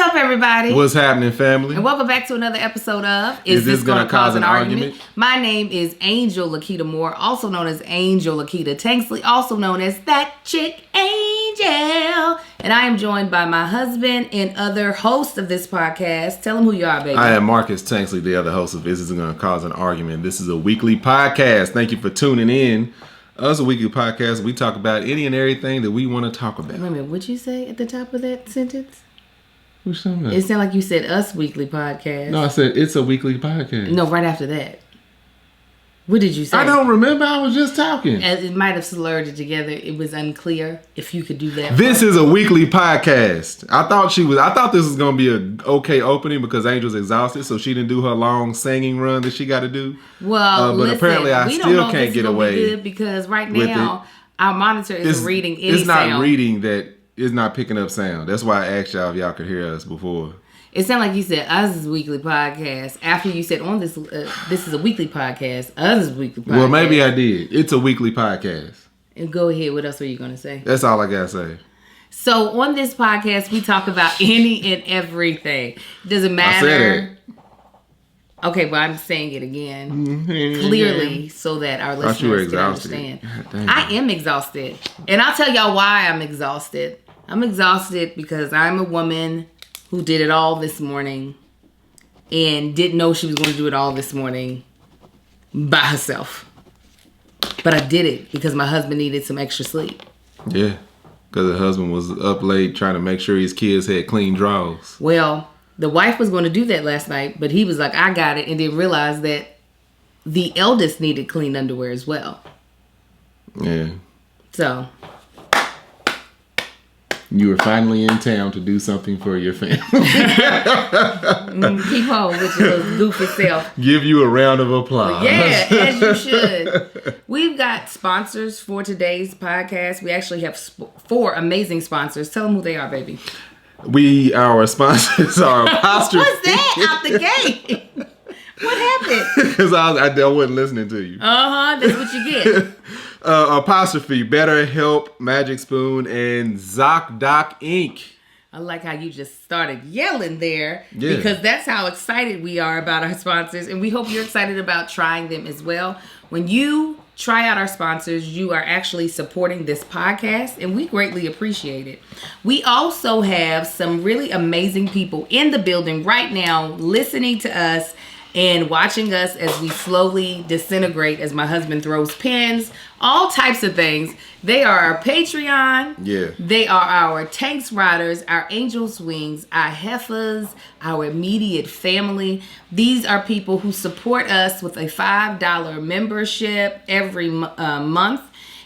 up, everybody? What's happening, family? And welcome back to another episode of Is This Gonna Cause an Argument? My name is Angel Lakita Moore, also known as Angel Lakita Tanksley, also known as That Chick Angel. And I am joined by my husband and other host of this podcast. Tell them who you are, baby. I am Marcus Tanksley, the other host of Is This Gonna Cause an Argument? This is a weekly podcast. Thank you for tuning in. Us a weekly podcast. We talk about any and everything that we want to talk about. Wait a minute, what'd you say at the top of that sentence? What's something? It sounded like you said us weekly podcast. No, I said it's a weekly podcast. No, right after that. What did you say? I don't remember. I was just talking. It might have slurred it together. It was unclear. If you could do that. This is a weekly podcast. I thought this was gonna be a okay opening because Angel's exhausted, so she didn't do her long singing run that she got to do. Well, but apparently I still can't get away because right now our monitor is reading any It's not sound. reading that. It's not picking up sound. That's why I asked y'all if y'all could hear us before. It sounded like you said us is a weekly podcast. After you said on this is a weekly podcast. Us is a weekly podcast. Well, maybe I did. It's a weekly podcast. And go ahead. What else were you going to say? That's all I got to say. So on this podcast, we talk about any and everything. Doesn't matter. I said it. Okay, but I'm saying it again clearly so that our listeners can understand. I am exhausted. And I'll tell y'all why I'm exhausted. I'm exhausted because I'm a woman who did it all this morning and didn't know she was going to do it all this morning by herself. But I did it because my husband needed some extra sleep. Yeah, because the husband was up late trying to make sure his kids had clean drawers. Well, the wife was going to do that last night, but he was like, I got it, and didn't realize that the eldest needed clean underwear as well. Yeah. So. You were finally in town to do something for your family. Keep home with your little goofy self. Give you a round of applause. Yeah, as you should. We've got sponsors for today's podcast. We actually have 4 amazing sponsors. Tell them who they are, baby. Our sponsors are Apostrophe. What's that out the gate? What happened? Because I wasn't listening to you. That's what you get. Apostrophe, BetterHelp, Magic Spoon, and ZocDoc Inc. I like how you just started yelling there Yeah. because that's how excited we are about our sponsors, and we hope you're excited about trying them as well. When you try out our sponsors, you are actually supporting this podcast, and we greatly appreciate it. We also have some really amazing people in the building right now listening to us and watching us as we slowly disintegrate as my husband throws pins, all types of things. They are our Patreon. Yeah. They are our Tanks Riders, our Angels Wings, our Heifers, our immediate family. These are people who support us with a $5 membership every month.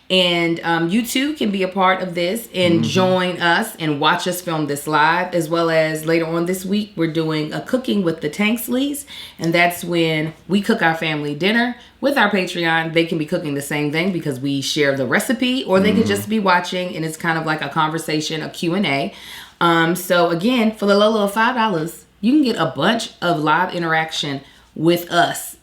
And you too can be a part of this and join us and watch us film this live, as well as later on this week, we're doing a cooking with the Tanksleys. And that's when we cook our family dinner with our Patreon. They can be cooking the same thing because we share the recipe, or they could just be watching and it's kind of like a conversation, a Q&A. So again, for the low of $5, you can get a bunch of live interaction with us.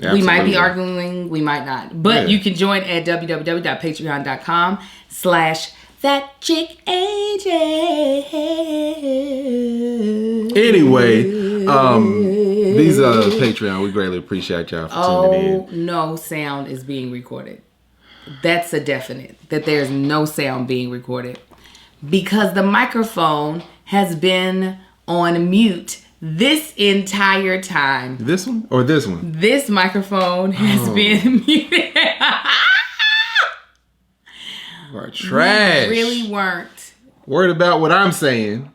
Absolutely. We might be arguing, we might not. But you can join at www.patreon.com/thatchickaj. Anyway, these are Patreon. We greatly appreciate y'all for tuning in. Oh, no sound is being recorded. That's a definite, that there's no sound being recorded. Because the microphone has been on mute this entire time. This one or this one? This microphone has been muted. Or trash. We really weren't. Worried about what I'm saying.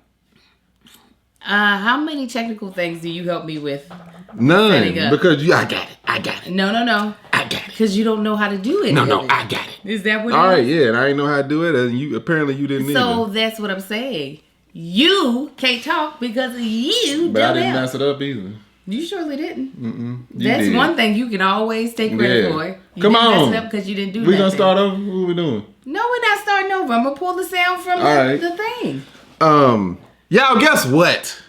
How many technical things do you help me with? None. Because I got it. No. I got it. Because you don't know how to do it. No, I got it. Is that what All it right, is? yeah, and I didn't know how to do it, and you didn't either. So that's what I'm saying. You can't talk because you But don't I didn't know. mess it up either. You surely didn't. You That's did. one thing you can always take credit for. You Come didn't on. mess it up because you didn't do We nothing. gonna start over? What we doing? No, we're not starting over. I'm gonna pull the sound from the thing. Y'all, guess what?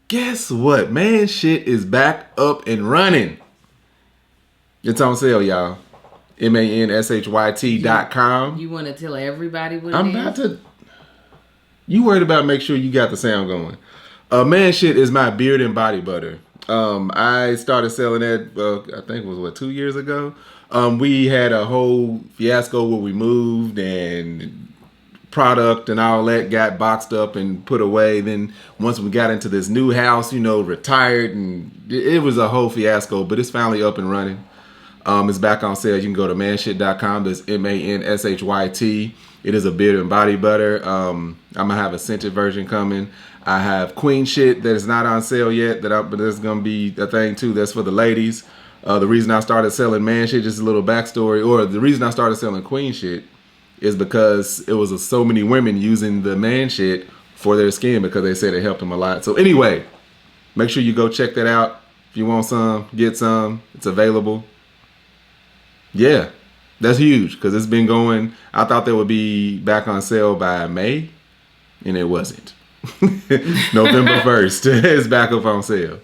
Guess what? Man, shit is back up and running. It's on sale, y'all. MANSHYT.com. You want to tell everybody what I'm it is? about to. You worried about make sure you got the sound going. Man Shit is my beard and body butter. I started selling that, I think it was 2 years ago. We had a whole fiasco where we moved and product and all that got boxed up and put away. Then once we got into this new house, retired, and it was a whole fiasco, but it's finally up and running. It's back on sale. You can go to manshit.com. That's MANSHYT. It is a beard and body butter. I'm gonna have a scented version coming. I have Queen Shit that is not on sale yet, but there's gonna be a thing too that's for the ladies. The reason I started selling Man Shit, just a little backstory, or the reason I started selling Queen Shit is because it was so many women using the Man Shit for their skin because they said it helped them a lot. So anyway, make sure you go check that out. If you want some, get some. It's available. Yeah, that's huge because it's been going. I thought they would be back on sale by May, and it wasn't. November 1st, it's back up on sale.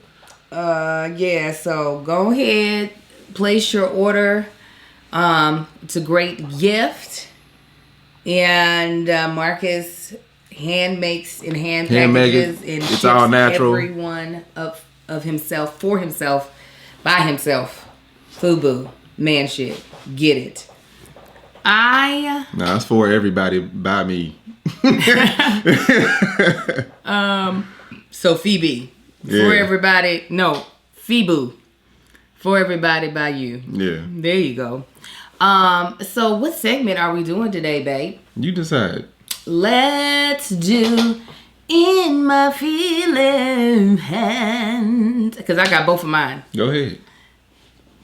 Yeah, so go ahead, place your order. It's a great gift. And Marcus hand makes and hand packages and it's all natural. Everyone of himself, for himself, by himself. FUBU, Man Shit, get it. No, it's for everybody by me. So Phoebe, for everybody. No, FUBU, for everybody by you. Yeah. There you go. So what segment are we doing today, babe? You decide. Let's do In My Feeling Hand. Because I got both of mine. Go ahead.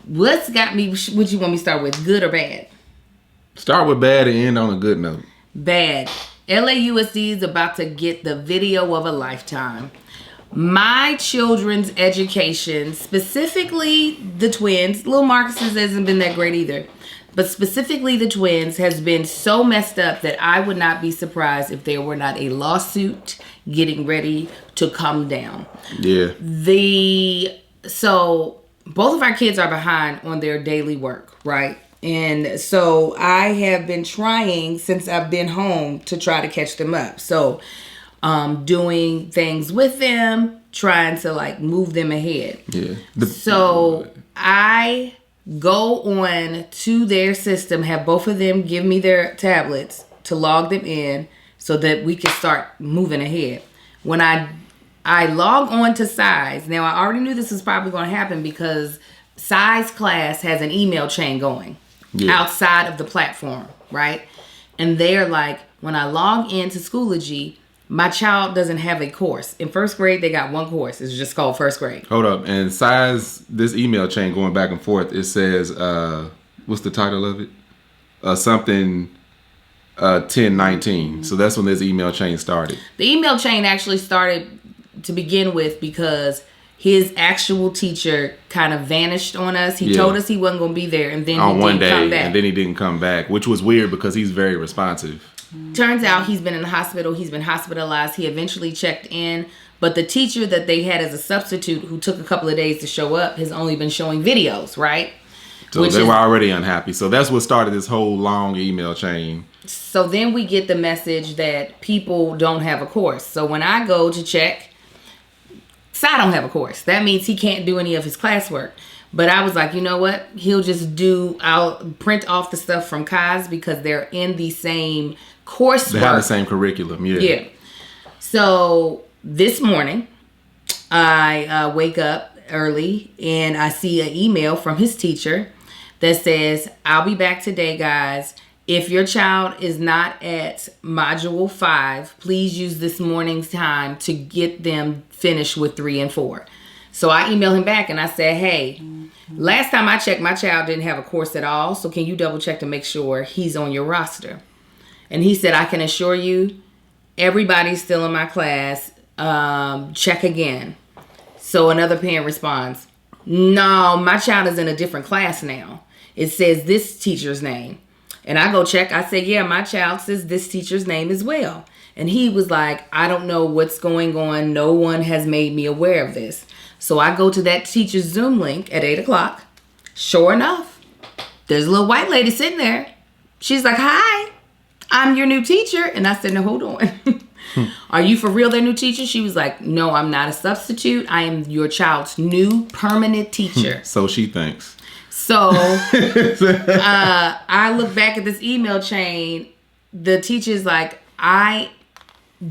What's got me, what you want me to start with, good or bad? Start with bad and end on a good note. Bad. LAUSD is about to get the video of a lifetime. My children's education, specifically the twins, little Marcus's hasn't been that great either, but specifically the twins has been so messed up that I would not be surprised if there were not a lawsuit getting ready to come down. Yeah. So both of our kids are behind on their daily work, right? And so I have been trying since I've been home to try to catch them up. So doing things with them, trying to move them ahead. Yeah. So I go on to their system, have both of them give me their tablets to log them in so that we can start moving ahead. When I log on to Size, now I already knew this was probably going to happen because Size class has an email chain going outside of the platform, right? And they're like, when I log into Schoology, my child doesn't have a course. In first grade, they got one course. It's just called first grade. Hold up. And Size, this email chain going back and forth, it says, what's the title of it? Something 1019. So that's when this email chain started. The email chain actually started to begin with because his actual teacher kind of vanished on us. He told us he wasn't going to be there, and then on one day, come back. And then he didn't come back, which was weird because he's very responsive. Turns out he's been in the hospital. He's been hospitalized. He eventually checked in, but the teacher that they had as a substitute who took a couple of days to show up has only been showing videos, right? So they were already unhappy. So that's what started this whole long email chain. So then we get the message that people don't have a course. So when I go to check, Sai don't have a course. That means he can't do any of his classwork. But I was like, you know what? I'll print off the stuff from Kai's because they're in the same coursework. They have the same curriculum, Yeah. So this morning, I wake up early and I see an email from his teacher that says, I'll be back today, guys. If your child is not at module 5, please use this morning's time to get them finished with 3 and 4. So I emailed him back and I said, hey, last time I checked, my child didn't have a course at all. So can you double check to make sure he's on your roster? And he said, I can assure you, everybody's still in my class. Check again. So another parent responds, no, my child is in a different class now. It says this teacher's name. And I go check. I say, yeah, my child says this teacher's name as well. And he was like, I don't know what's going on. No one has made me aware of this. So I go to that teacher's Zoom link at 8 o'clock. Sure enough, there's a little white lady sitting there. She's like, hi, I'm your new teacher. And I said, no, hold on. Are you for real their new teacher? She was like, no, I'm not a substitute. I am your child's new permanent teacher. So she thinks. So I look back at this email chain. The teacher's like, I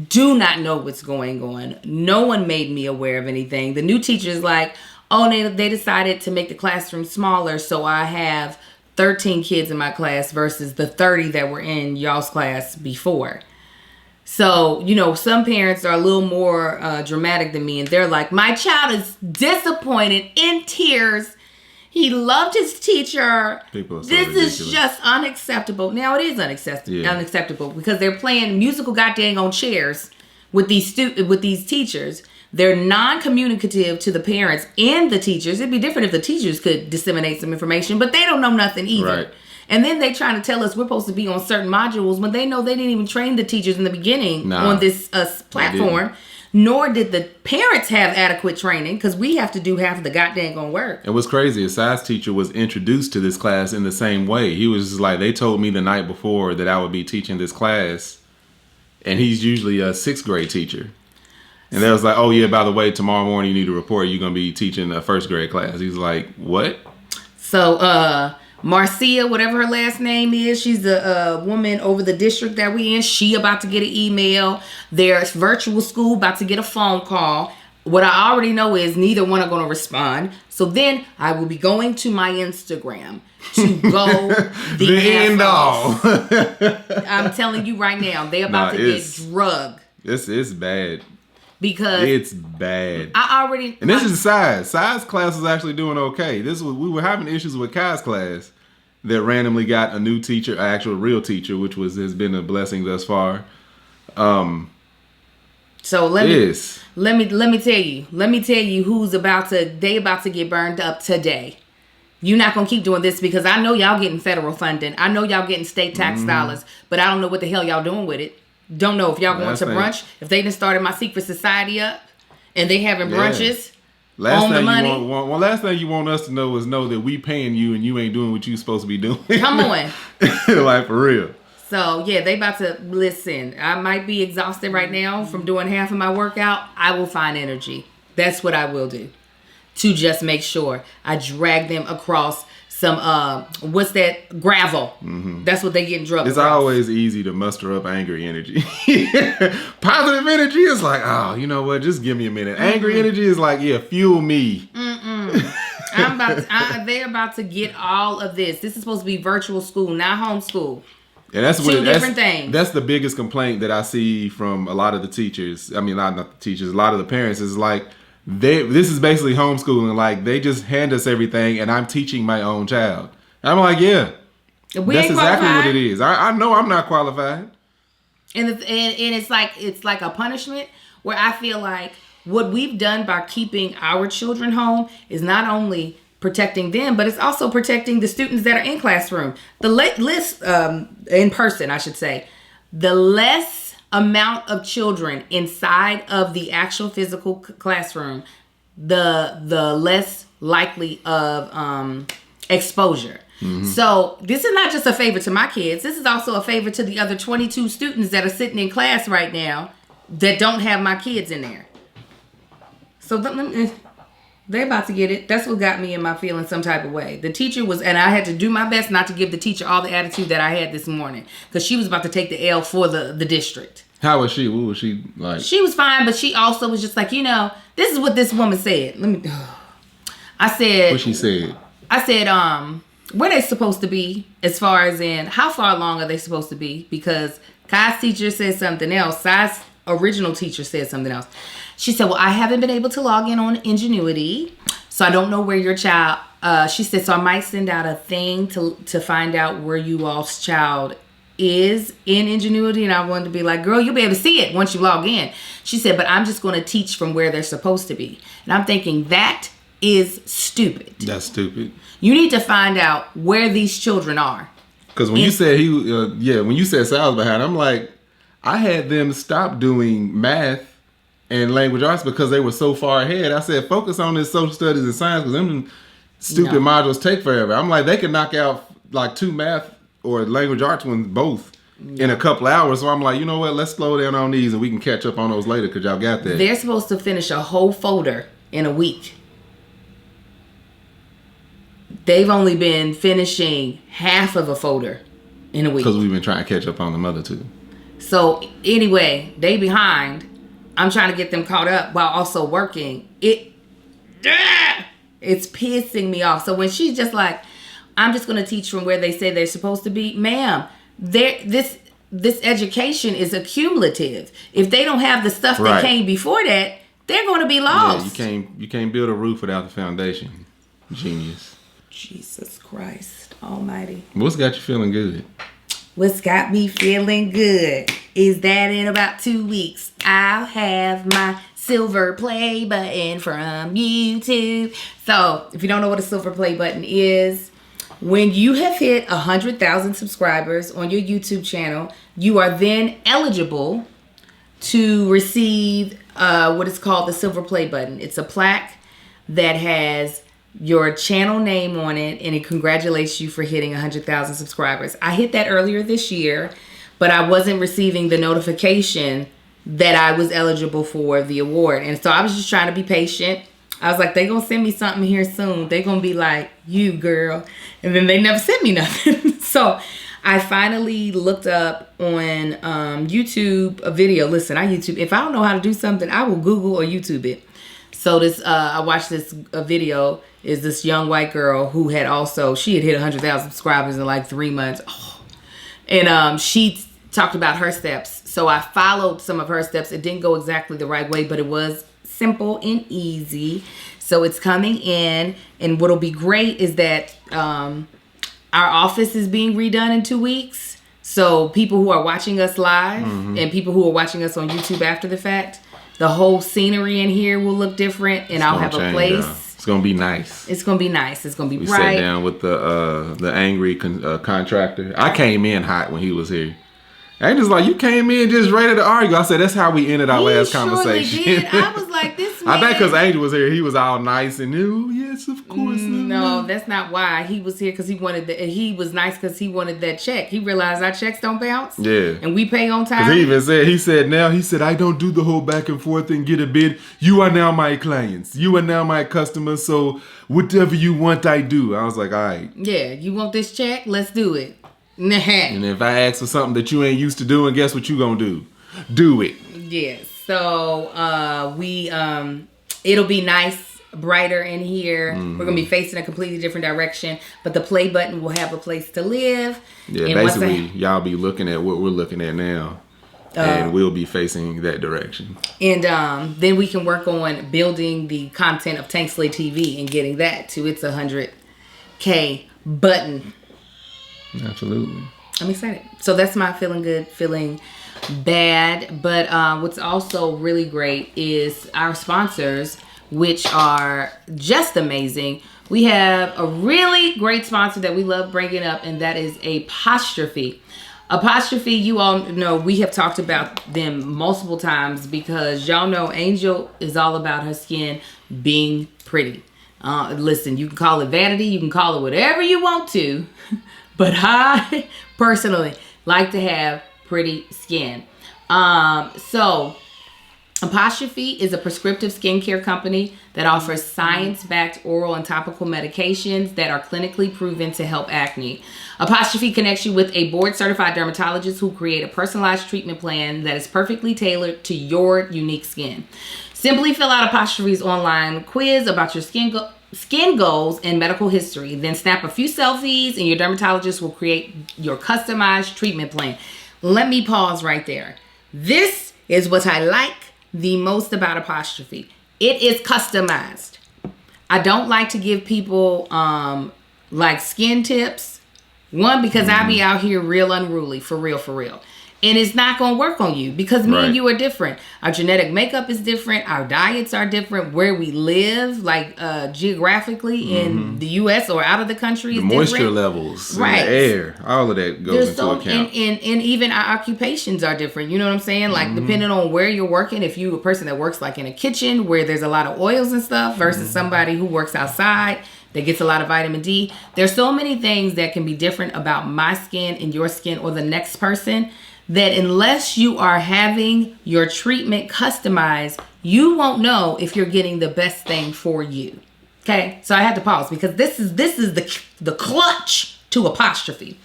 do not know what's going on. No one made me aware of anything. The new teacher's like, oh, they decided to make the classroom smaller, so I have 13 kids in my class versus the 30 that were in y'all's class before. So, some parents are a little more dramatic than me, and they're like, my child is disappointed, in tears. He loved his teacher. People are so this ridiculous. is just unacceptable. Now, it is unacceptable because they're playing musical goddamn on chairs with these teachers. They're non-communicative to the parents and the teachers. It'd be different if the teachers could disseminate some information, but they don't know nothing either. Right. And then they trying to tell us we're supposed to be on certain modules when they know they didn't even train the teachers in the beginning on this platform. Nor did the parents have adequate training because we have to do half of the goddamn work. And what's crazy, a science teacher was introduced to this class in the same way. He was just like, they told me the night before that I would be teaching this class. And he's usually a 6th grade teacher. And they was like, oh, yeah, by the way, tomorrow morning you need to report. You're going to be teaching a 1st grade class. He's like, what? So, Marcia, whatever her last name is, she's the woman over the district that we in. She about to get an email. There's virtual school about to get a phone call. What I already know is neither one are going to respond. So then I will be going to my Instagram to go the end all. I'm telling you right now, they're about to get drugged. It's bad. Because it's bad. And this is Science. Science class is actually doing okay. We were having issues with Kai's class that randomly got a new teacher, an actual real teacher, which has been a blessing thus far. So let me tell you who's about to get burned up today. You're not gonna keep doing this because I know y'all getting federal funding. I know y'all getting state tax dollars, but I don't know what the hell y'all doing with it. Don't know if y'all going to brunch. If they done started my secret society up and they having brunches on the money. Last thing you want us to know is know that we paying you and you ain't doing what you supposed to be doing. Come on. Like for real. So yeah, they about to listen. I might be exhausted right now from doing half of my workout. I will find energy. That's what I will do to just make sure I drag them across some what's that, gravel. That's what they getting drugged. It's always easy to muster up angry energy. Positive energy is like, oh, you know what, just give me a minute. Angry energy is like, yeah, fuel me. They're about to get all of this. This is supposed to be virtual school, not homeschool. And that's two different things. That's the biggest complaint that I see from a lot of the teachers. I mean, not the teachers, a lot of the parents is like, this is basically homeschooling. Like, they just hand us everything and I'm teaching my own child. And I'm like, yeah, that's exactly what it is. I know I'm not qualified. And it's like a punishment where I feel like what we've done by keeping our children home is not only protecting them, but it's also protecting the students that are in classroom. In person, I should say. The less amount of children inside of the actual physical classroom, the less likely of exposure. So this is not just a favor to my kids. This is also a favor to the other 22 students that are sitting in class right now that don't have my kids in there. So they're about to get it. That's what got me in my feeling some type of way. The teacher was, and I had to do my best not to give the teacher all the attitude that I had this morning because she was about to take the L for the district. How was she? What was she like? She was fine, but she also was just like, this is what this woman said. I said. What she said? I said, where they supposed to be as far as in how far along are they supposed to be? Because Kai's teacher said something else. Kai's original teacher said something else. She said, well, I haven't been able to log in on Ingenuity, so I don't know where your child, she said, so I might send out a thing to find out where you all's child is in Ingenuity. And I wanted to be like, girl, you'll be able to see it once you log in. She said, but I'm just going to teach from where they're supposed to be. And I'm thinking that is stupid. That's stupid. You need to find out where these children are. Because when you said when you said Sal's behind, I'm like, I had them stop doing math and language arts because they were so far ahead. I said, focus on this social studies and science because them modules take forever. I'm like, they could knock out like 2 math or language arts ones both in a couple hours. So I'm like, you know what? Let's slow down on these and we can catch up on those later because y'all got that. They're supposed to finish a whole folder in a week. They've only been finishing half of a folder in a week. Because we've been trying to catch up on the other two. So anyway, they behind. I'm trying to get them caught up while also working. It's pissing me off. So when she's just like, I'm just going to teach from where they say they're supposed to be, ma'am, this education is accumulative. If they don't have the stuff that came before that, they're going to be lost. Yeah, you can't build a roof without the foundation. Genius. Jesus Christ Almighty. What's got you feeling good? What's got me feeling good is that in about 2 weeks, I'll have my silver play button from YouTube. So if you don't know what a silver play button is, when you have hit 100,000 subscribers on your YouTube channel, you are then eligible to receive what is called the silver play button. It's a plaque that has your channel name on it, and it congratulates you for hitting 100,000 subscribers. I hit that earlier this year, but I wasn't receiving the notification that I was eligible for the award. And so I was just trying to be patient. I was like, they gonna send me something here soon. They gonna be like, you girl. And then they never sent me nothing. So I finally looked up on YouTube a video. Listen, I YouTube. If I don't know how to do something, I will Google or YouTube it. So this, I watched this video. Is this young white girl who had she had hit 100,000 subscribers in like 3 months. Oh. And she talked about her steps. So I followed some of her steps. It didn't go exactly the right way, but it was simple and easy. So it's coming in. And what'll be great is that our office is being redone in 2 weeks. So people who are watching us live and people who are watching us on YouTube after the fact, the whole scenery in here will look different, and I'll have a place. It's gonna be nice. It's gonna be nice. It's gonna be we bright. We sat down with the angry contractor. I came in hot when he was here. Angel's like, you came in just ready to argue. I said, that's how we ended our last conversation. Did. I was like, this man. I think because Angel was here, he was all nice and oh yes, of course. No, that's not why he was here. Because he was nice because he wanted that check. He realized our checks don't bounce. Yeah, and we pay on time. He said, I don't do the whole back and forth and get a bid. You are now my clients. You are now my customers. So whatever you want, I do. I was like, all right. Yeah, you want this check? Let's do it. And if I ask for something that you ain't used to doing, guess what you gonna do? Do it. Yes. So it'll be nice, brighter in here. We're gonna be facing a completely different direction, but the play button will have a place to live. Yeah, and basically y'all be looking at what we're looking at now. And we'll be facing that direction. And then we can work on building the content of Tank Slay TV and getting that to its 100K button. Absolutely. I'm excited. So that's my feeling good, feeling bad. But what's also really great is our sponsors, which are just amazing. We have a really great sponsor that we love bringing up, and that is Apostrophe. Apostrophe, you all know, we have talked about them multiple times because y'all know Angel is all about her skin being pretty. Listen, you can call it vanity, you can call it whatever you want to, but I personally like to have pretty skin. So Apostrophe is a prescriptive skincare company that offers science-backed oral and topical medications that are clinically proven to help acne. Apostrophe connects you with a board-certified dermatologist who create a personalized treatment plan that is perfectly tailored to your unique skin. Simply fill out Apostrophe's online quiz about your skin goals and medical history. Then snap a few selfies and your dermatologist will create your customized treatment plan. Let me pause right there. This is what I like the most about Apostrophe. It is customized. I don't like to give people like skin tips. One, because I be out here real unruly, for real. And it's not going to work on you because me and you are different. Our genetic makeup is different. Our diets are different. Where we live, like geographically in the U.S. or out of the country is different. Moisture levels, the air, all of that goes into account. And even our occupations are different. You know what I'm saying? Like depending on where you're working, if you're a person that works like in a kitchen where there's a lot of oils and stuff versus somebody who works outside, that gets a lot of vitamin D. There's so many things that can be different about my skin and your skin or the next person that unless you are having your treatment customized, you won't know if you're getting the best thing for you. Okay, so I had to pause because this is the clutch to Apostrophe.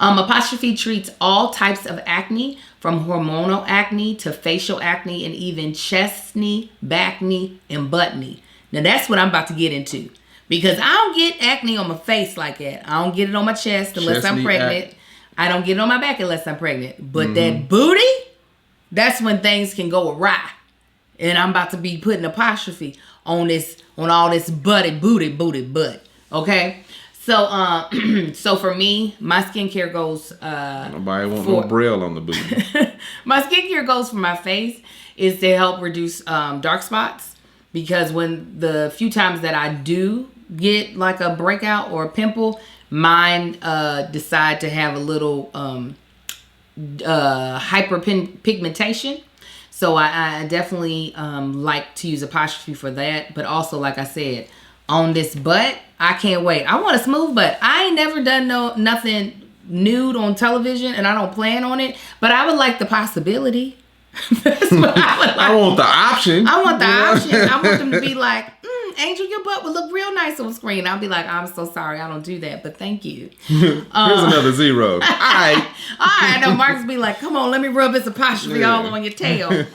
Apostrophe treats all types of acne, from hormonal acne to facial acne and even chest knee, back knee, and butt knee. Now that's what I'm about to get into because I don't get acne on my face like that. I don't get it on my chest unless I'm pregnant. I don't get it on my back unless I'm pregnant. But that booty, that's when things can go awry. And I'm about to be putting Apostrophe on all this booty butt. Okay? So so for me, my skincare goes nobody want no braille on the booty. My skincare goes for my face is to help reduce dark spots, because when the few times that I do get like a breakout or a pimple, mine decide to have a little hyperpigmentation. So I definitely like to use Apostrophe for that. But also, like I said, on this butt, I can't wait. I want a smooth butt. I ain't never done nothing nude on television, and I don't plan on it. But I would like the possibility. That's what I would like. I want the option. I want the option. I want them to be like, Angel, your butt would look real nice on screen. I'll be like, I'm so sorry, I don't do that, but thank you. Here's another 0. All right. All right. I know Marcus be like, come on, let me rub this Apostrophe all on your tail.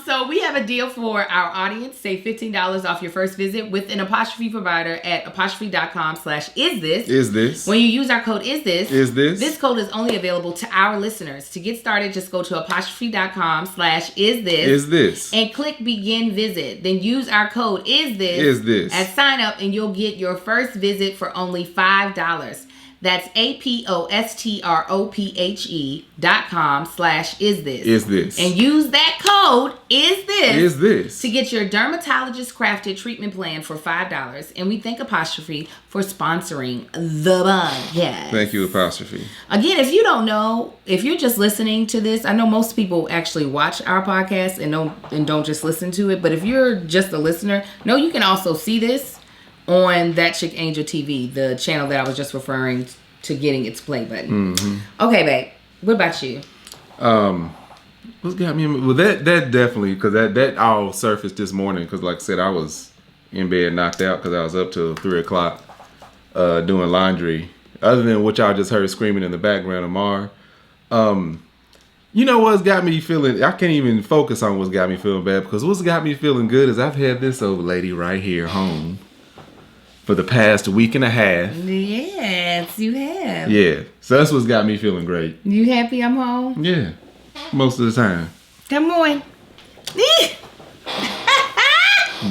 So we have a deal for our audience. Save $15 off your first visit with an Apostrophe provider at apostrophe.com/isthis. Is this? When you use our code isthis, this code is only available to our listeners. To get started, just go to apostrophe.com/isthis. Is this? And click begin visit. Then use our code isthis at sign up, and you'll get your first visit for only $5. That's apostrophe.com/isthis. Is this? And use that code Is this to get your dermatologist crafted treatment plan for $5. And we thank Apostrophe for sponsoring the podcast. Thank you, Apostrophe. Again, if you don't know, if you're just listening to this, I know most people actually watch our podcast and don't just listen to it. But if you're just a listener, no, you can also see this on That Chick Angel TV, the channel that I was just referring to getting its play button. Mm-hmm. Okay, babe. What about you? What's got me? Well, that definitely, because that all surfaced this morning. Because like I said, I was in bed knocked out because I was up till 3:00 doing laundry. Other than what y'all just heard screaming in the background of Mar. You know what's got me feeling? I can't even focus on what's got me feeling bad, because what's got me feeling good is I've had this old lady right here home for the past week and a half. Yes, you have. Yeah. So that's what's got me feeling great. You happy I'm home? Yeah. Most of the time. Come on.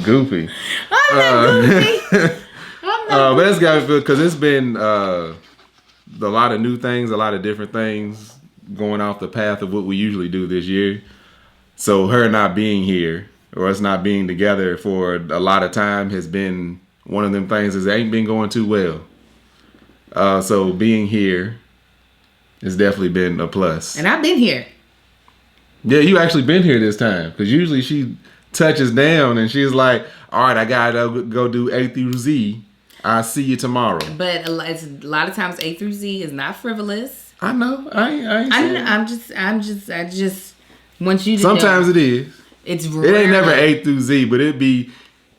Goofy. I'm not goofy. But that's got me feeling, because it's been a lot of new things, a lot of different things going off the path of what we usually do this year. So her not being here, or us not being together for a lot of time, has been one of them things that ain't been going too well. So being here has definitely been a plus. And I've been here. Yeah, you actually been here this time. Because usually she touches down and she's like, all right, I gotta go do A through Z. I'll see you tomorrow. But a lot of times A through Z is not frivolous. I know. I just want you to sometimes know. It is. It's rarely. It ain't never A through Z, but it'd be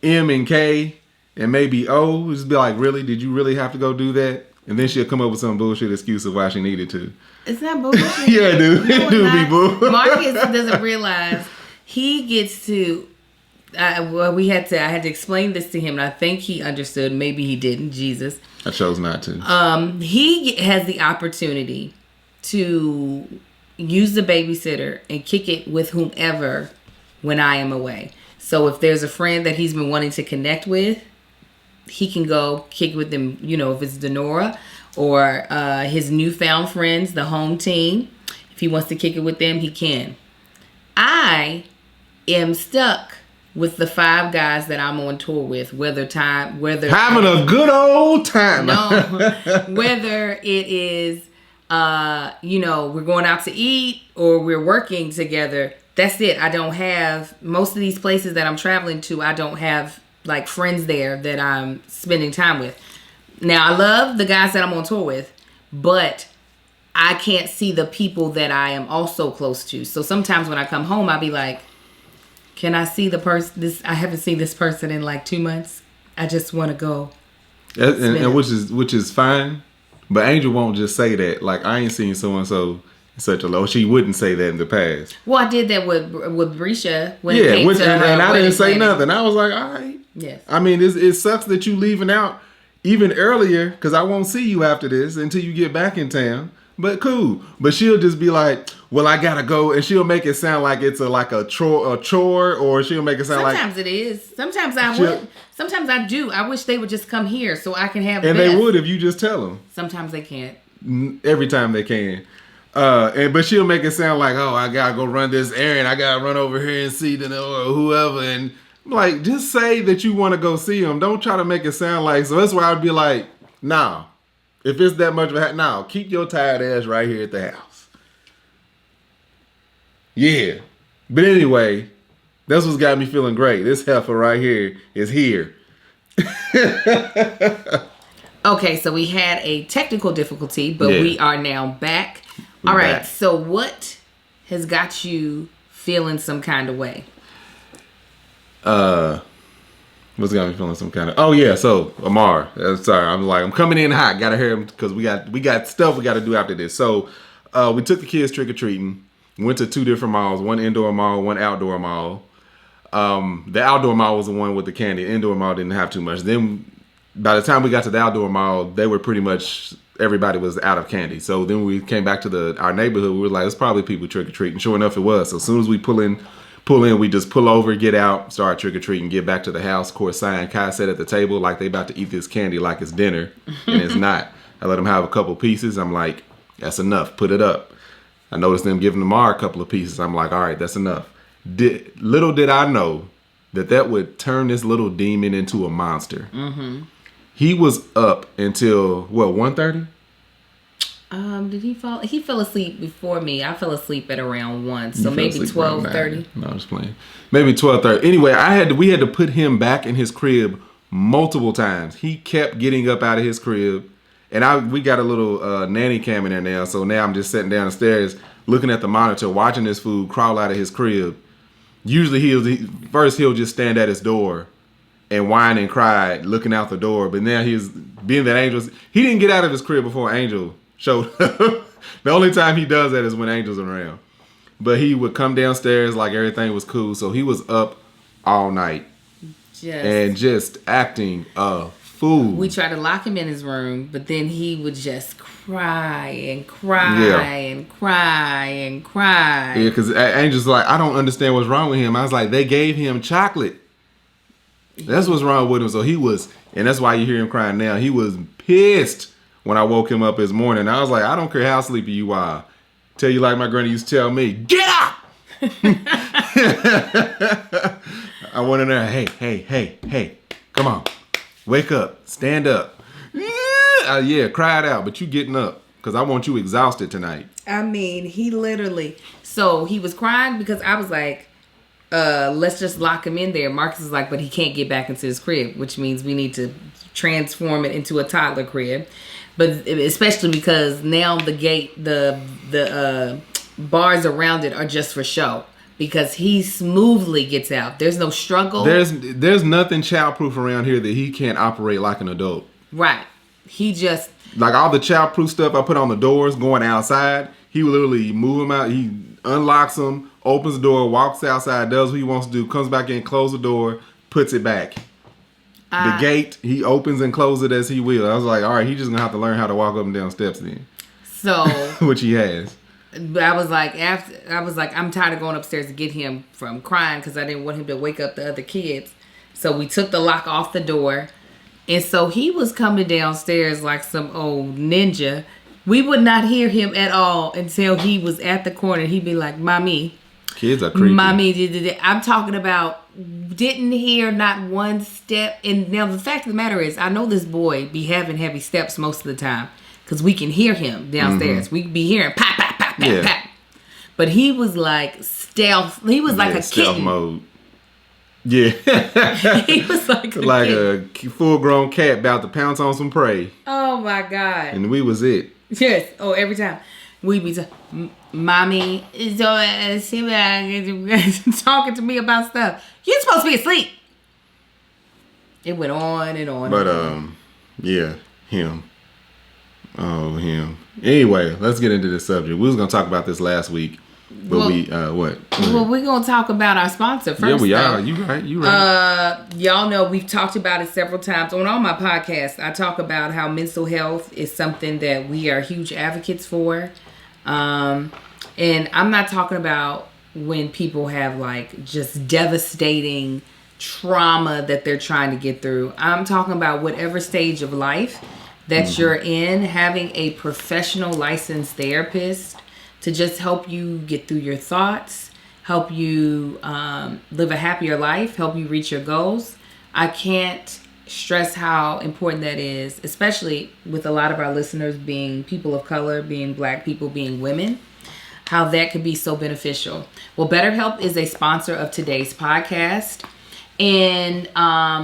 M and K. And maybe just be like, really? Did you really have to go do that? And then she'll come up with some bullshit excuse of why she needed to. It's not bullshit. Yeah, dude. No, it do be bull. Marcus doesn't realize he gets to. I had to explain this to him, and I think he understood. Maybe he didn't. Jesus. I chose not to. He has the opportunity to use the babysitter and kick it with whomever when I am away. So if there's a friend that he's been wanting to connect with, he can go kick with them, if it's Denora or his newfound friends, the home team. If he wants to kick it with them, he can. I am stuck with the 5 guys that I'm on tour with, whether having a good old time. No, whether it is, we're going out to eat or we're working together. That's it. I don't have, most of these places that I'm traveling to, I don't have like friends there that I'm spending time with. Now, I love the guys that I'm on tour with, but I can't see the people that I am also close to. So sometimes when I come home, I'll be like, can I see the person? I haven't seen this person in like 2 months. I just want to go. And which is fine. But Angel won't just say that. Like, I ain't seen so-and-so such a low. She wouldn't say that in the past. Well, I did that with Brisha. When it came to and I didn't say planning. nothing. I was like, all right. Yes. I mean, it sucks that you leaving out even earlier because I won't see you after this until you get back in town. But cool. But she'll just be like, well, I gotta go, and she'll make it sound like it's a chore, or she'll make it sound Sometimes it is. Sometimes I would. Sometimes I do. I wish they would just come here so I can have. And Beth. they would if you just tell them. Sometimes they can't. Every time they can. But she'll make it sound like, oh, I gotta go run this errand. I gotta run over here and see or whoever. And like, just say that you want to go see them. Don't try to make it sound like. So that's why I'd be like, nah. If it's that much of a now, keep your tired ass right here at the house. Yeah. But anyway, that's what's got me feeling great. This heifer right here is here. Okay, so we had a technical difficulty, but we are now back. All right, back. so what has got you feeling some kind of way? What's got me feeling some kind of? Oh yeah, so Amar. Sorry, I'm coming in hot. Gotta hear him because we got stuff we got to do after this. So we took the kids trick or treating. Went to 2 different malls, one indoor mall, one outdoor mall. The outdoor mall was the one with the candy. Indoor mall didn't have too much. Then by the time we got to the outdoor mall, they were pretty much everybody was out of candy. So then we came back to our neighborhood. We were like, it's probably people trick or treating. Sure enough, it was. So as soon as we pull in, we just pull over, get out, start trick or treating, get back to the house. Of course, Cy and Kai sat at the table like they about to eat this candy like it's dinner, and it's not. I let them have a couple pieces. I'm like, that's enough. Put it up. I noticed them giving Amar a couple of pieces. I'm like, all right, that's enough. Little did I know that would turn this little demon into a monster. Mm-hmm. He was up until, 1:30? Did he fall? He fell asleep before me. I fell asleep at around 1, so maybe 12:30. No, I'm just playing. Maybe 12:30. Anyway, we had to put him back in his crib multiple times. He kept getting up out of his crib, and we got a little nanny cam in there now. So now I'm just sitting down the stairs, looking at the monitor, watching this fool crawl out of his crib. Usually he'll just stand at his door and whine and cry, looking out the door. But now he didn't get out of his crib before Angel showed up. The only time he does that is when Angel's around. But he would come downstairs like everything was cool. So he was up all night and just acting a fool. We tried to lock him in his room, but then he would just cry and cry and cry and cry. Yeah, because Angel's like, I don't understand what's wrong with him. I was like, they gave him chocolate. That's what's wrong with him. So he was, and that's why you hear him crying now. He was pissed when I woke him up this morning. I was like, I don't care how sleepy you are. Tell you like my granny used to tell me, get up! I went in there, hey, come on. Wake up, stand up. Yeah, cry it out, but you getting up because I want you exhausted tonight. I mean, he literally, so he was crying because I was like, let's just lock him in there. Marcus is like, but he can't get back into his crib, which means we need to transform it into a toddler crib. But especially because now the bars around it are just for show. Because he smoothly gets out. There's no struggle. There's nothing childproof around here that he can't operate like an adult. Right. He just, like all the childproof stuff I put on the doors going outside, he will literally move them out. He unlocks them, opens the door, walks outside, does what he wants to do, comes back in, closes the door, puts it back. The gate, he opens and closes it as he will. I was like, all right, he's just gonna have to learn how to walk up and down steps then. So which he has. But I was like, I'm tired of going upstairs to get him from crying because I didn't want him to wake up the other kids. So we took the lock off the door. And so he was coming downstairs like some old ninja. We would not hear him at all until he was at the corner. He'd be like, Mommy. Kids are creepy. Mommy, I'm talking about didn't hear not one step. And now the fact of the matter is, I know this boy be having heavy steps most of the time because we can hear him downstairs. Mm-hmm. We be hearing pop, pop, pop, pop, pop. But he was like stealth. He was like a stealth kitten. mode. Yeah. He was like like kid. a full-grown cat about to pounce on some prey. Oh my God. And we was it. Yes. Oh, every time we be mommy is talking to me about stuff. You're supposed to be asleep. It went on and on. But yeah, him. Oh, him. Anyway, let's get into this subject. We was gonna talk about this last week, but what? Well, we're gonna talk about our sponsor first. Yeah, we are. You right. Y'all know we've talked about it several times on all my podcasts. I talk about how mental health is something that we are huge advocates for, and I'm not talking about when people have like just devastating trauma that they're trying to get through. I'm talking about whatever stage of life that you're in, having a professional licensed therapist to just help you get through your thoughts, help you live a happier life, help you reach your goals. I can't stress how important that is, especially with a lot of our listeners being people of color, being Black people, being women, how that could be so beneficial. Well, BetterHelp is a sponsor of today's podcast. And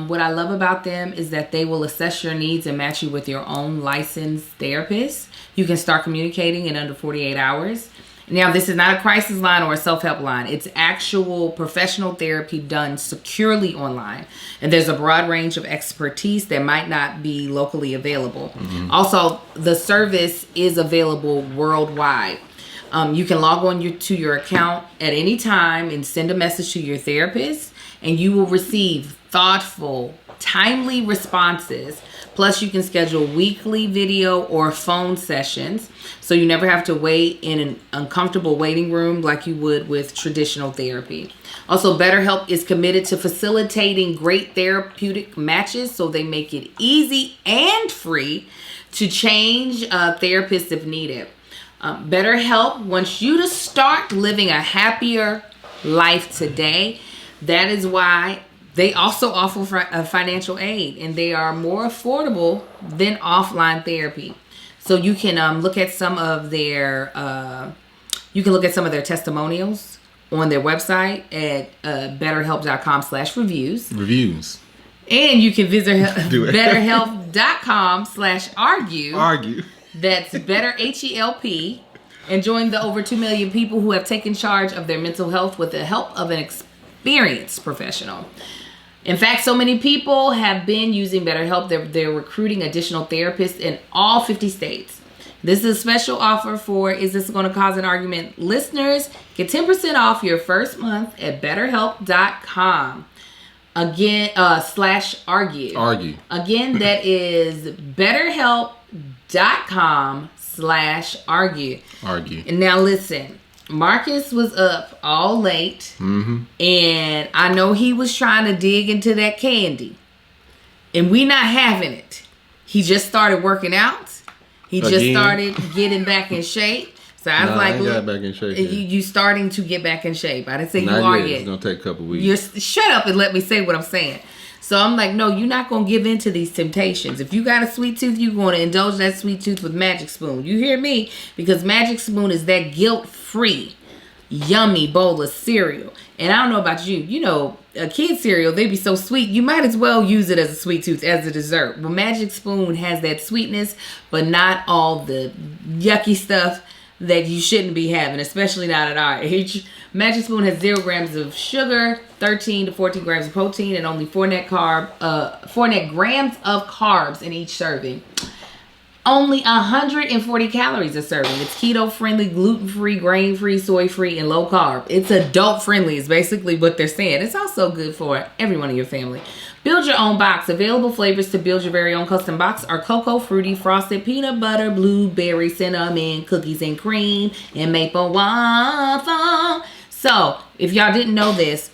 what I love about them is that they will assess your needs and match you with your own licensed therapist. You can start communicating in under 48 hours. Now, this is not a crisis line or a self-help line. It's actual professional therapy done securely online. And there's a broad range of expertise that might not be locally available. Mm-hmm. Also, the service is available worldwide. You can log on to your account at any time and send a message to your therapist, and you will receive thoughtful, timely responses. Plus, you can schedule weekly video or phone sessions, so you never have to wait in an uncomfortable waiting room like you would with traditional therapy. Also, BetterHelp is committed to facilitating great therapeutic matches, so they make it easy and free to change therapists if needed. BetterHelp wants you to start living a happier life today. That is why they also offer financial aid, and they are more affordable than offline therapy. So you can look at some of their testimonials on their website at betterhelp.com/reviews. Reviews. And you can visit betterhelp.com/argue. Argue. That's better HELP, and join the over 2 million people who have taken charge of their mental health with the help of an experienced professional. In fact, so many people have been using BetterHelp. They're recruiting additional therapists in all 50 states. This is a special offer for Is This Going to Cause an Argument listeners. Get 10% off your first month at betterhelp.com. Again, /argue. Argue. Again, that is betterhelp.com/argue. Argue. And now listen, Marcus was up all late, and I know he was trying to dig into that candy, and we not having it. He just started working out. He just started getting back in shape. So I was like, I got back in shape. You starting to get back in shape. I didn't say not you are yet. yet. It's going to take a couple weeks. Shut up and let me say what I'm saying. So I'm like, no, you're not going to give in to these temptations. If you got a sweet tooth, you're going to indulge that sweet tooth with Magic Spoon. You hear me? Because Magic Spoon is that guilt-free, yummy bowl of cereal. And I don't know about you. You know, a kid's cereal, they be so sweet. You might as well use it as a sweet tooth, as a dessert. Well, Magic Spoon has that sweetness, but not all the yucky stuff that you shouldn't be having, especially not at our age. Magic Spoon has 0 grams of sugar, 13 to 14 grams of protein, and only 4 net grams of carbs in each serving. Only 140 calories a serving. It's keto-friendly, gluten-free, grain-free, soy-free, and low-carb. It's adult-friendly is basically what they're saying. It's also good for everyone in your family. Build your own box. Available flavors to build your very own custom box are cocoa, fruity, frosted, peanut butter, blueberry, cinnamon, cookies and cream, and maple waffle. So, if y'all didn't know this,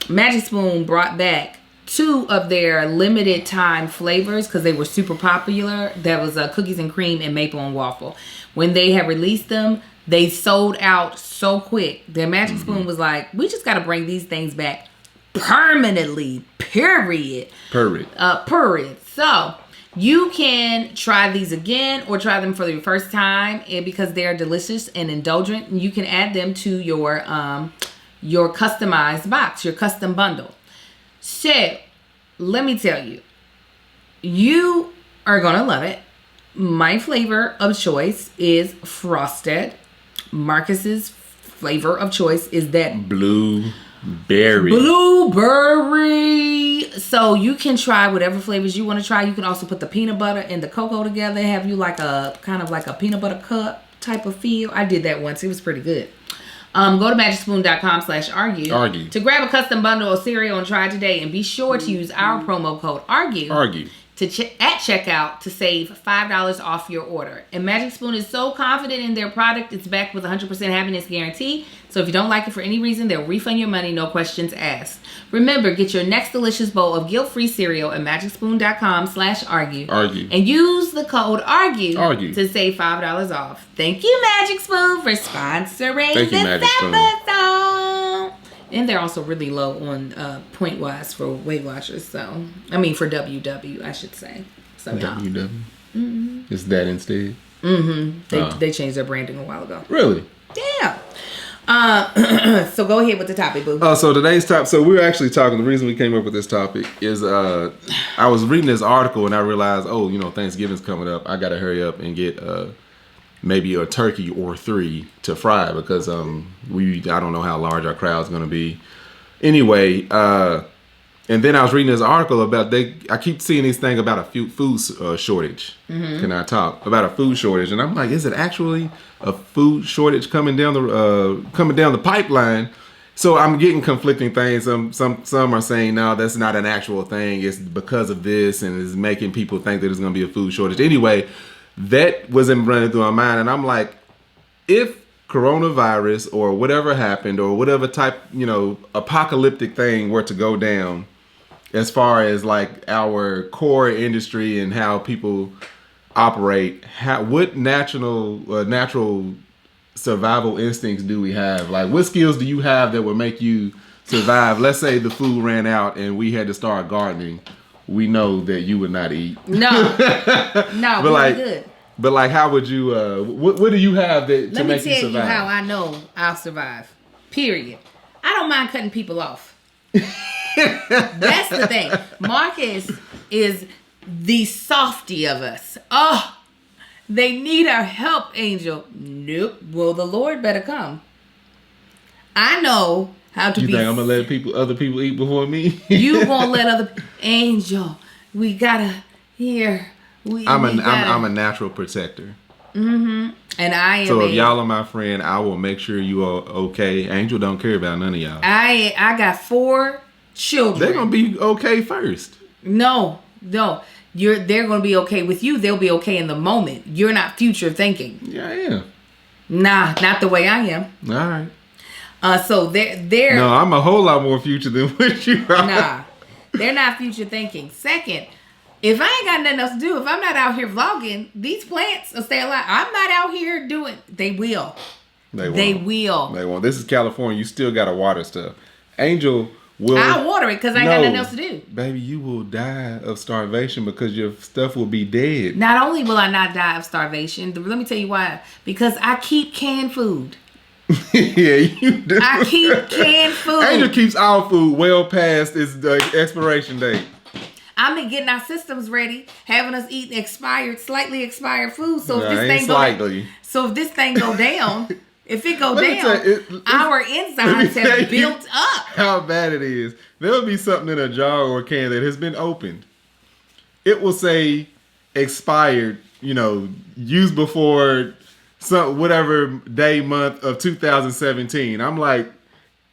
Magic Spoon brought back 2 of their limited time flavors because they were super popular. That was cookies and cream and maple and waffle. When they had released them, they sold out so quick. Their Magic Spoon was like, we just got to bring these things back permanently, period. Period. So you can try these again or try them for the first time, and because they are delicious and indulgent, you can add them to your customized box, your custom bundle. So, let me tell you, you are going to love it. My flavor of choice is frosted. Marcus's flavor of choice is that blueberry. So you can try whatever flavors you want to try. You can also put the peanut butter and the cocoa together. Have you like a kind of like a peanut butter cup type of feel. I did that once. It was pretty good. Go to magicspoon.com/argue to grab a custom bundle of cereal and try it today. And be sure to use our promo code ARGUE at checkout to save $5 off your order. And Magic Spoon is so confident in their product, it's backed with a 100% happiness guarantee. So if you don't like it for any reason, they'll refund your money, no questions asked. Remember, get your next delicious bowl of guilt-free cereal at magicspoon.com/argue. And use the code ARGUE to save $5 off. Thank you, Magic Spoon, for sponsoring this episode. And they're also really low on point-wise for Weight Watchers. So, I mean, for WW, I should say. So, WW? Mm-hmm. Is that instead? Mm-hmm. They changed their branding a while ago. Really? Yeah. So, go ahead with the topic, boo. So, today's topic. So, we're actually talking. The reason we came up with this topic is I was reading this article and I realized, Thanksgiving's coming up. I got to hurry up and get maybe a turkey or 3 to fry because I don't know how large our crowd's gonna be. Anyway, and then I was reading this article about I keep seeing these things about a food shortage. Mm-hmm. Can I talk about a food shortage? And I'm like, is it actually a food shortage coming down the pipeline? So I'm getting conflicting things. Some are saying no, that's not an actual thing. It's because of this, and it's making people think that there's gonna be a food shortage. Anyway. That wasn't running through my mind, and I'm like, if coronavirus or whatever happened or whatever type, apocalyptic thing were to go down, as far as like our core industry and how people operate, what natural survival instincts do we have? Like, what skills do you have that would make you survive? Let's say the food ran out and we had to start gardening. We know that you would not eat. No, but we're good. But like, how would you? What do you have to make you survive? Let me tell you how I know I'll survive. Period. I don't mind cutting people off. That's the thing. Marcus is the softy of us. Oh, they need our help, Angel. Nope. Well, the Lord better come. I know. You think I'm gonna let other people eat before me? You gonna let Angel? We gotta here. I'm a natural protector. Mm-hmm. And I am. So if y'all are my friend, I will make sure you are okay. Angel don't care about none of y'all. I got 4 children. They're gonna be okay first. No. They're gonna be okay with you. They'll be okay in the moment. You're not future thinking. Yeah, I am. Nah, not the way I am. All right. So they're no, I'm a whole lot more future than what you are. Nah, they're not future thinking. Second, if I ain't got nothing else to do, if I'm not out here vlogging, these plants will stay alive. I'm not out here doing. They will. They won't. This is California. You still gotta water stuff. Angel will. I'll water it because I ain't got nothing else to do. Baby, you will die of starvation because your stuff will be dead. Not only will I not die of starvation, let me tell you why. Because I keep canned food. Yeah, you do. I keep canned food. Angel keeps our food well past its expiration date. I've been getting our systems ready, having us eat slightly expired food. So if this thing go down, if it go down, our enzymes have built up. How bad it is. There'll be something in a jar or a can that has been opened. It will say expired, used before whatever day, month of 2017. I'm like,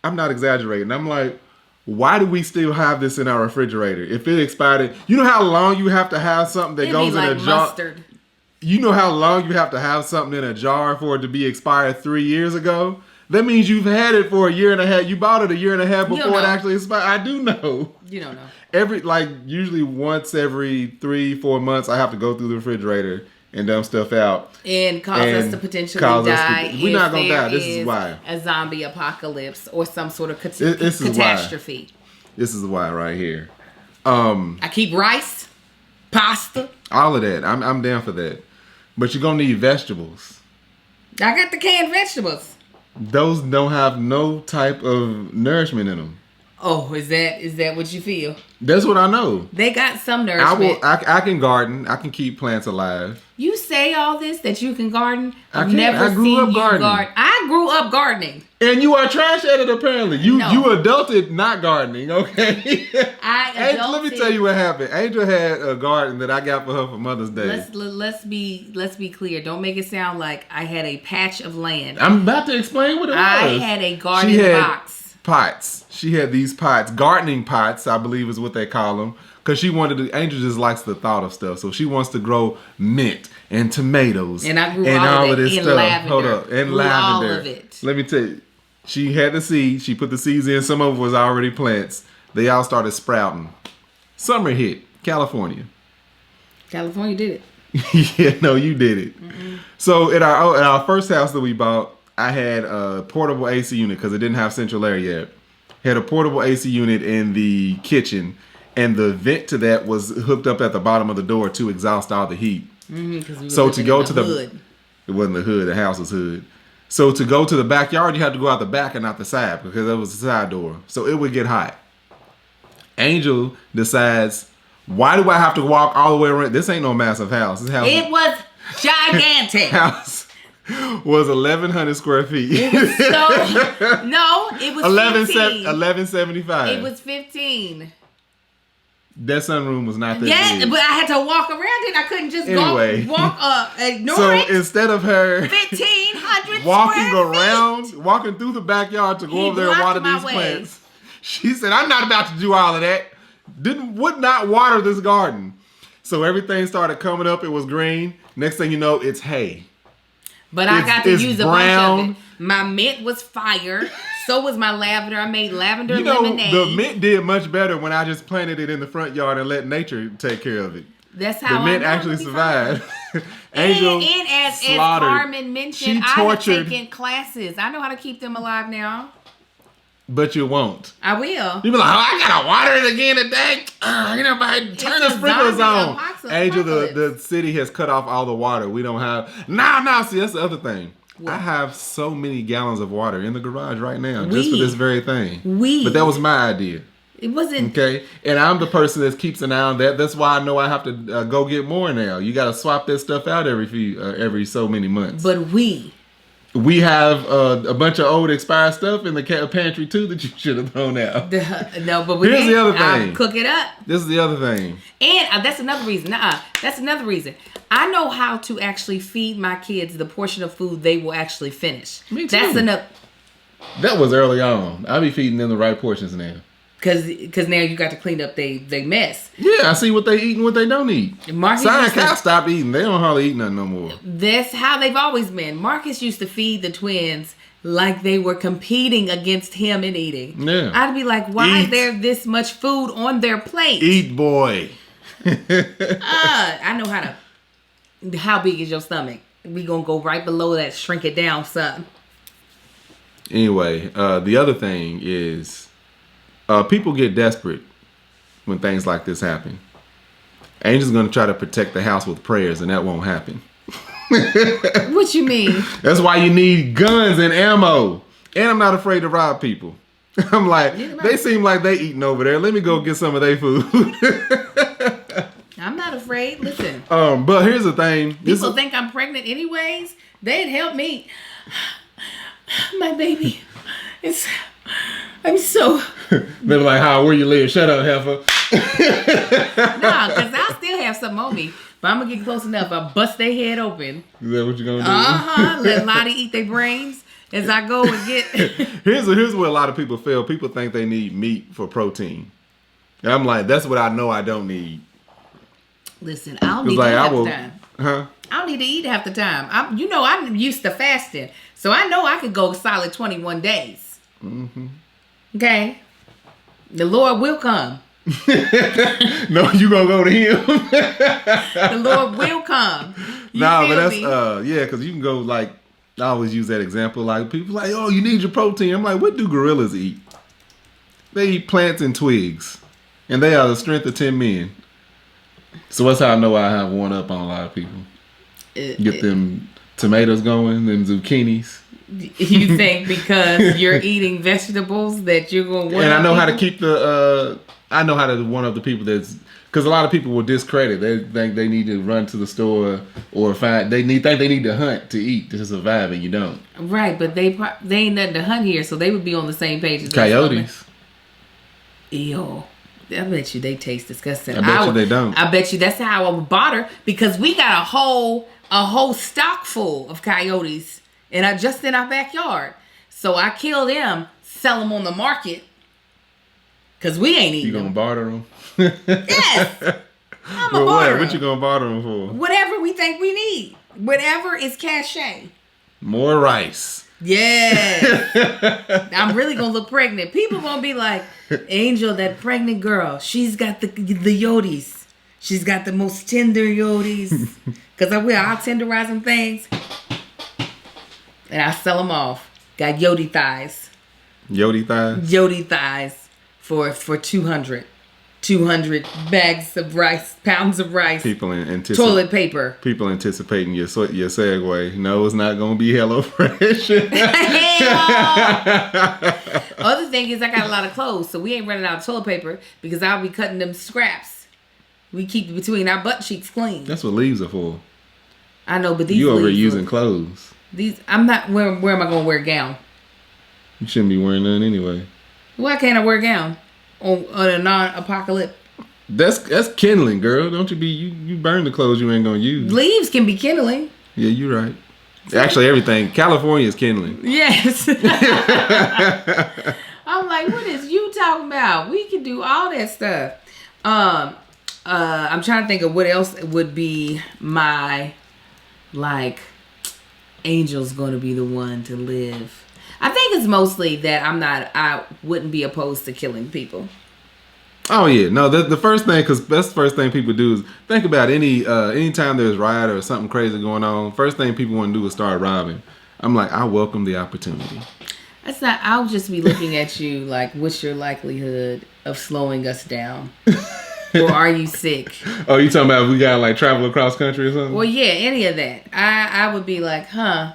I'm not exaggerating. I'm like, why do we still have this in our refrigerator? If it expired, you know how long you have to have something that goes in a jar? Mustard. You know how long you have to have something in a jar for it to be expired 3 years ago? That means you've had it for a year and a half. You bought it a year and a half before it actually expired. I do know. You don't know. Usually once every 3-4 months, I have to go through the refrigerator and dump stuff out. And cause us to potentially die. We're not going to die. This is why. A zombie apocalypse or some sort of catastrophe. This is why right here. I keep rice, pasta. All of that. I'm down for that. But you're going to need vegetables. I got the canned vegetables. Those don't have no type of nourishment in them. Oh, is that what you feel? That's what I know. They got some I nourishment. I can garden. I can keep plants alive. You say all this that you can garden. I I've can. never I grew seen up you gardening. garden. I grew up gardening. And you are trash at it apparently. You No. you adulted not gardening, okay? Angel, let me adulted- tell you what happened. Angel had a garden that I got for her for Mother's Day. Let's be clear. Don't make it sound like I had a patch of land. I'm about to explain what it I was. had a garden She had box. pots. She had these pots, gardening pots, I believe is what they call them. Because she wanted to, Angel just likes the thought of stuff. So she wants to grow mint and tomatoes. And I grew all of it in lavender. Hold up. And Grew lavender. all of it. Let me tell you. She had the seed. She put the seeds in. Some of it was already plants. They all started sprouting. Summer hit. California. California did it. Yeah, no, you did it. So at our first house that we bought, I had a portable AC unit because it didn't have central air yet. Had a portable AC unit in the kitchen, and the vent to that was hooked up at the bottom of the door to exhaust all the heat. 'Cause we were So to living go in to the hood. it wasn't the hood, the house was hood. So to go to the backyard, you had to go out the back and not the side because that was the side door. So it would get hot. Angel decides, why do I have to walk all the way around? This ain't no massive house. This house, It was gigantic. house was 1,100 square feet. So no, it was 15. 1175. It was 15. That sunroom was not that Yeah, big. but I had to walk around it. I couldn't just Anyway. walk ignore So it. instead of her 1,500 walking square feet. around, walking through the backyard to go He over there and water blocked my these way. plants, she said, "I'm not about to do all of that." Would not water this garden. So everything started coming up. It was green. Next thing you know, it's hay. But I got to it's use a brown. bunch of it. My mint was fire. So was my lavender. I made lavender You know, lemonade. the mint did much better when I just planted it in the front yard and let nature take care of it. That's how The mint I know actually it'll be survived. fine. Angel and as slaughtered. Carmen mentioned, She I tortured, have taken classes. I know how to keep them alive now. but you won't. I will. You be like, oh, I gotta water it again today. You know, turn the a sprinklers zombie on. apocalypse. Angel, the city has cut off all the water. We don't have. No. See, that's the other thing. What? I have so many gallons of water in the garage right now just for this very thing. But that was my idea. It wasn't. Okay, and I'm the person that keeps an eye on that. That's why I know I have to go get more now. You got to swap that stuff out every so many months. But we have a bunch of old expired stuff in the pantry too that you should have thrown out. no, but we Here's the didn't. other I'll thing. cook it up. This is the other thing. And that's another reason. That's another reason. I know how to actually feed my kids the portion of food they will actually finish. Me too. That's enough. That was early on. I be feeding them the right portions now. Cause now you got to clean up they mess. Yeah, I see what they eat and what they don't eat. Marcus Sign used to- Cow stopped eating. They don't hardly eat nothing no more. That's how they've always been. Marcus used to feed the twins like they were competing against him in eating. Yeah. I'd be like, why Eat. is there this much food on their plate? Eat, boy. I know how to. How big is your stomach? We gonna go right below that, shrink it down some. Anyway, the other thing is people get desperate when things like this happen. Angel's going to try to protect the house with prayers, and that won't happen. What you mean? That's why you need guns and ammo. And I'm not afraid to rob people. I'm like, they seem like they eating over there. Let me go get some of their food. I'm not afraid. Listen, But here's the thing. people think I'm pregnant anyways. They'd help me. My baby I'm so They're like, how, where you live? Shut up, heifer. nah, cause I still have something on me. But I'm gonna get close enough. I bust their head open. Is that what you're going to do? Let Lottie eat their brains as I go and get. Here's where a lot of people fail. People think they need meat for protein. And I'm like, that's what I know I don't need. Listen, I don't It's need like, to eat I half will, the time. huh? I don't need to eat half the time. I'm used to fasting, so I know I could go solid 21 days. Mm-hmm. Okay, the Lord will come. No, you gonna go to him. The Lord will come. You Nah, feel but me? that's yeah, because you can go like, I always use that example. Like people like, oh, you need your protein. I'm like, what do gorillas eat? They eat plants and twigs, and they are the strength of 10 men. So that's how I know I have one up on a lot of people. Get them tomatoes going, them zucchinis. You think because you're eating vegetables that you're going to And I know how to keep the. I know how to one of the people that's because a lot of people will discredit. They think they need to run to the store or think they need to hunt to eat to survive, and you don't. Right, but they ain't nothing to hunt here, so they would be on the same page as us. Coyotes. Ew. I bet you they taste disgusting. I bet you they don't. I bet you that's how I would barter because we got a whole stock full of coyotes and just in our backyard. So I kill them, sell them on the market because we ain't eating You gonna them. barter them? Yes. I'm Well, a barter. what you gonna barter them for? Whatever we think we need. Whatever is cachet. More rice. Yeah. I'm really gonna look pregnant. People gonna be like, Angel, that pregnant girl, she's got the yoties. She's got the most tender yoties. Cause I'll tenderize them things. And I sell them off. Got yodi thighs. Yodi thighs. Yodi thighs for 200 bags of rice, pounds of rice. People anticipate. Toilet paper. People anticipating your segue. No, it's not gonna be HelloFresh. Other thing is I got a lot of clothes, so we ain't running out of toilet paper because I'll be cutting them scraps. We keep between our butt cheeks clean. That's what leaves are for. I know, but these You over leaves using look- clothes. These I'm not. Where am I gonna wear a gown? You shouldn't be wearing none anyway. Why can't I wear a gown on a non-apocalypse? That's kindling, girl. Don't you be you burn the clothes you ain't gonna use. Leaves can be kindling. Yeah, you're right. Actually, everything. California is kindling. Yes. I'm like, what is you talking about? We can do all that stuff. I'm trying to think of what else would be my Angel's gonna be the one to live. I think it's mostly that I wouldn't be opposed to killing people. Oh yeah, no. The first thing, because that's the first thing people do is think about anytime there's riot or something crazy going on. First thing people want to do is start robbing. I'm like, I welcome the opportunity. That's not. I'll just be looking at you like, what's your likelihood of slowing us down? Or are you sick? Oh, you talking about if we gotta like travel across country or something? Well, yeah, any of that. I would be like, huh?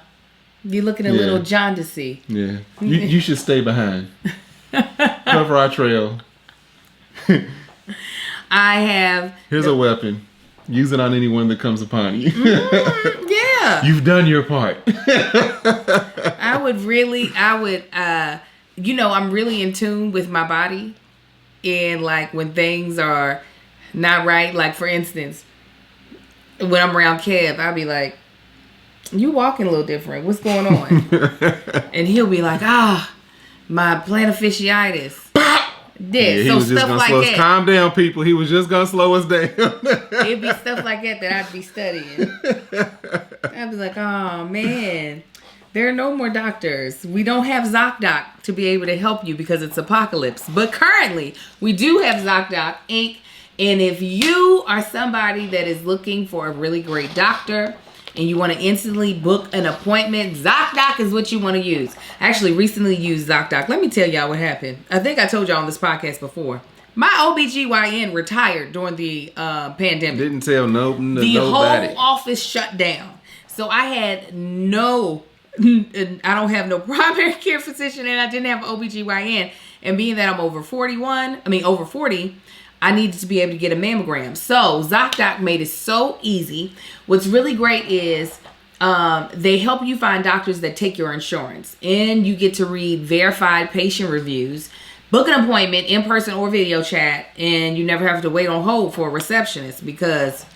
You looking a little jaundicey. Yeah, you should stay behind. Cover our trail. I have. Here's a weapon. Use it on anyone that comes upon you. Yeah. You've done your part. I'm really in tune with my body. And like when things are not right, like for instance, when I'm around Kev, I'll be like, you walking a little different. What's going on? And he'll be like, my plantar fasciitis. Yeah, he was just gonna slow us. Calm down, people. He was just gonna slow us down. It'd be stuff like that I'd be studying. I'd be like, oh man, there are no more doctors. We don't have ZocDoc to be able to help you because it's apocalypse. But currently, we do have ZocDoc Inc. And if you are somebody that is looking for a really great doctor and you want to instantly book an appointment, ZocDoc is what you want to use. I actually recently used ZocDoc. Let me tell y'all what happened. I think I told y'all on this podcast before. My OBGYN retired during the pandemic. Didn't tell nobody. The whole office shut down. So I had I don't have no primary care physician and I didn't have an OBGYN. And being that I'm over 40, I needed to be able to get a mammogram. So ZocDoc made it so easy. What's really great is they help you find doctors that take your insurance. And you get to read verified patient reviews, book an appointment in person or video chat, and you never have to wait on hold for a receptionist because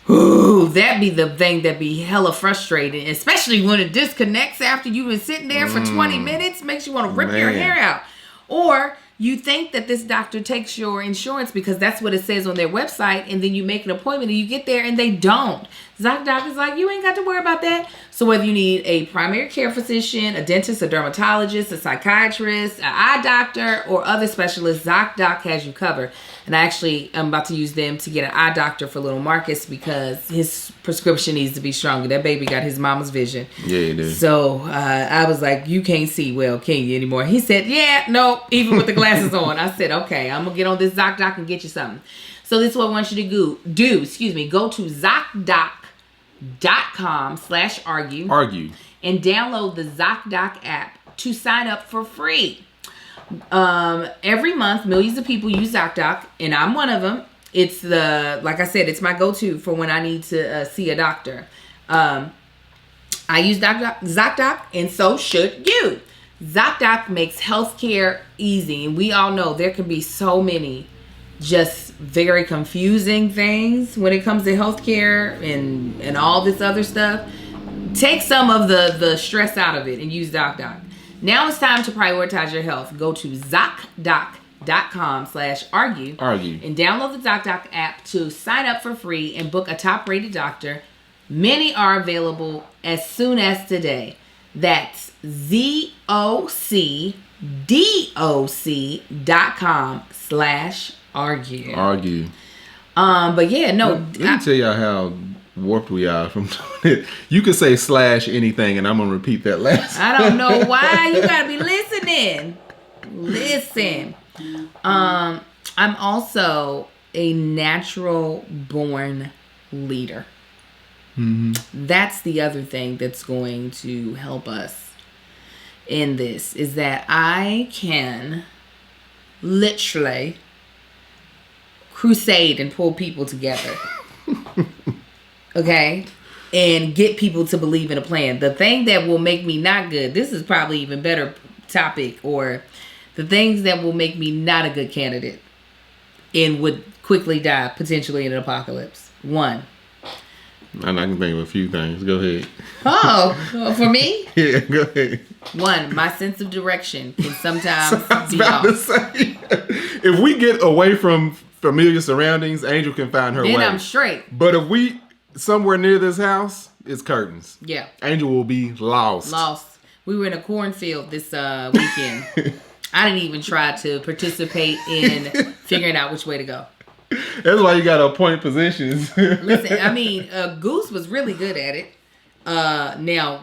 that'd be the thing that'd be hella frustrating, especially when it disconnects after you've been sitting there for 20 minutes, makes you want to rip your hair out. Or you think that this doctor takes your insurance because that's what it says on their website, and then you make an appointment and you get there and they don't. ZocDoc is like, you ain't got to worry about that. So whether you need a primary care physician, a dentist, a dermatologist, a psychiatrist, an eye doctor, or other specialists, ZocDoc has you covered. And I actually am about to use them to get an eye doctor for little Marcus because his prescription needs to be stronger. That baby got his mama's vision. Yeah, he did. So I was like, you can't see well, can you, anymore? He said, yeah, no, even with the glasses on. I said, okay, I'm going to get on this ZocDoc and get you something. So this is what I want you to do. Go to ZocDoc ZocDoc.com/argue. Argue. And download the ZocDoc app to sign up for free. Every month, millions of people use ZocDoc, and I'm one of them. It's like I said, it's my go-to for when I need to see a doctor. I use ZocDoc, and so should you. ZocDoc makes healthcare easy, and we all know there can be so many just very confusing things when it comes to healthcare and all this other stuff. Take some of the stress out of it and use ZocDoc. Now it's time to prioritize your health. Go to ZocDoc.com/argue and download the ZocDoc app to sign up for free and book a top-rated doctor. Many are available as soon as today. That's ZocDoc.com/argue. Argue. But yeah, no. Let me tell y'all how warped we are from doing it. You can say / anything, and I'm gonna repeat that last. I don't know why. You gotta be listening. Listen. I'm also a natural born leader. Mm-hmm. That's the other thing that's going to help us in this, is that I can literally crusade and pull people together. Okay? And get people to believe in a plan. The thing that will make me not good, this is probably even better topic, or the things that will make me not a good candidate and would quickly die potentially in an apocalypse. 1. I can think of a few things. Go ahead. Oh, for me? Yeah, go ahead. 1, my sense of direction can sometimes be about to off. say, if we get away from familiar surroundings, Angel can find her way. Then I'm straight. But if we somewhere near this house, it's curtains. Yeah. Angel will be lost. We were in a cornfield this weekend. I didn't even try to participate in figuring out which way to go. That's why you got to appoint positions. Listen, I mean, Goose was really good at it. Now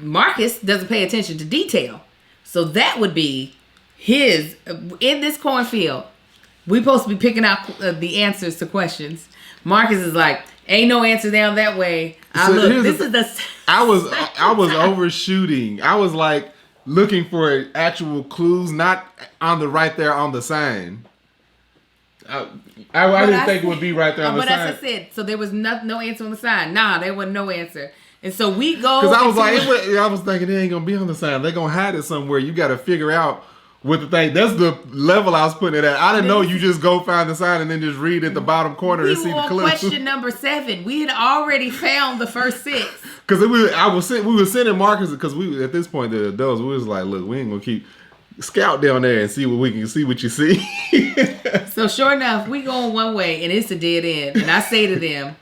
Marcus doesn't pay attention to detail. So that would be his, in this cornfield, we supposed to be picking out the answers to questions. Marcus is like, ain't no answer down that way. I was overshooting. I was like looking for actual clues, not on the right there on the sign. I didn't think it would be right there on the sign. But as I said, so there was no answer on the sign. Nah, there was no answer. And so we go. Because I was like, I was thinking they ain't going to be on the sign. They're going to hide it somewhere. You got to figure out what the thing. That's the level I was putting it at. I didn't know you just go find the sign and then just read at the bottom corner and see the clue. Question number 7. We had already found the first 6. Because we were sending Marcus, because we at this point the adults, we was like, look, we ain't going to keep scout down there and see what we can see, what you see. So sure enough, we going one way and it's a dead end. And I say to them,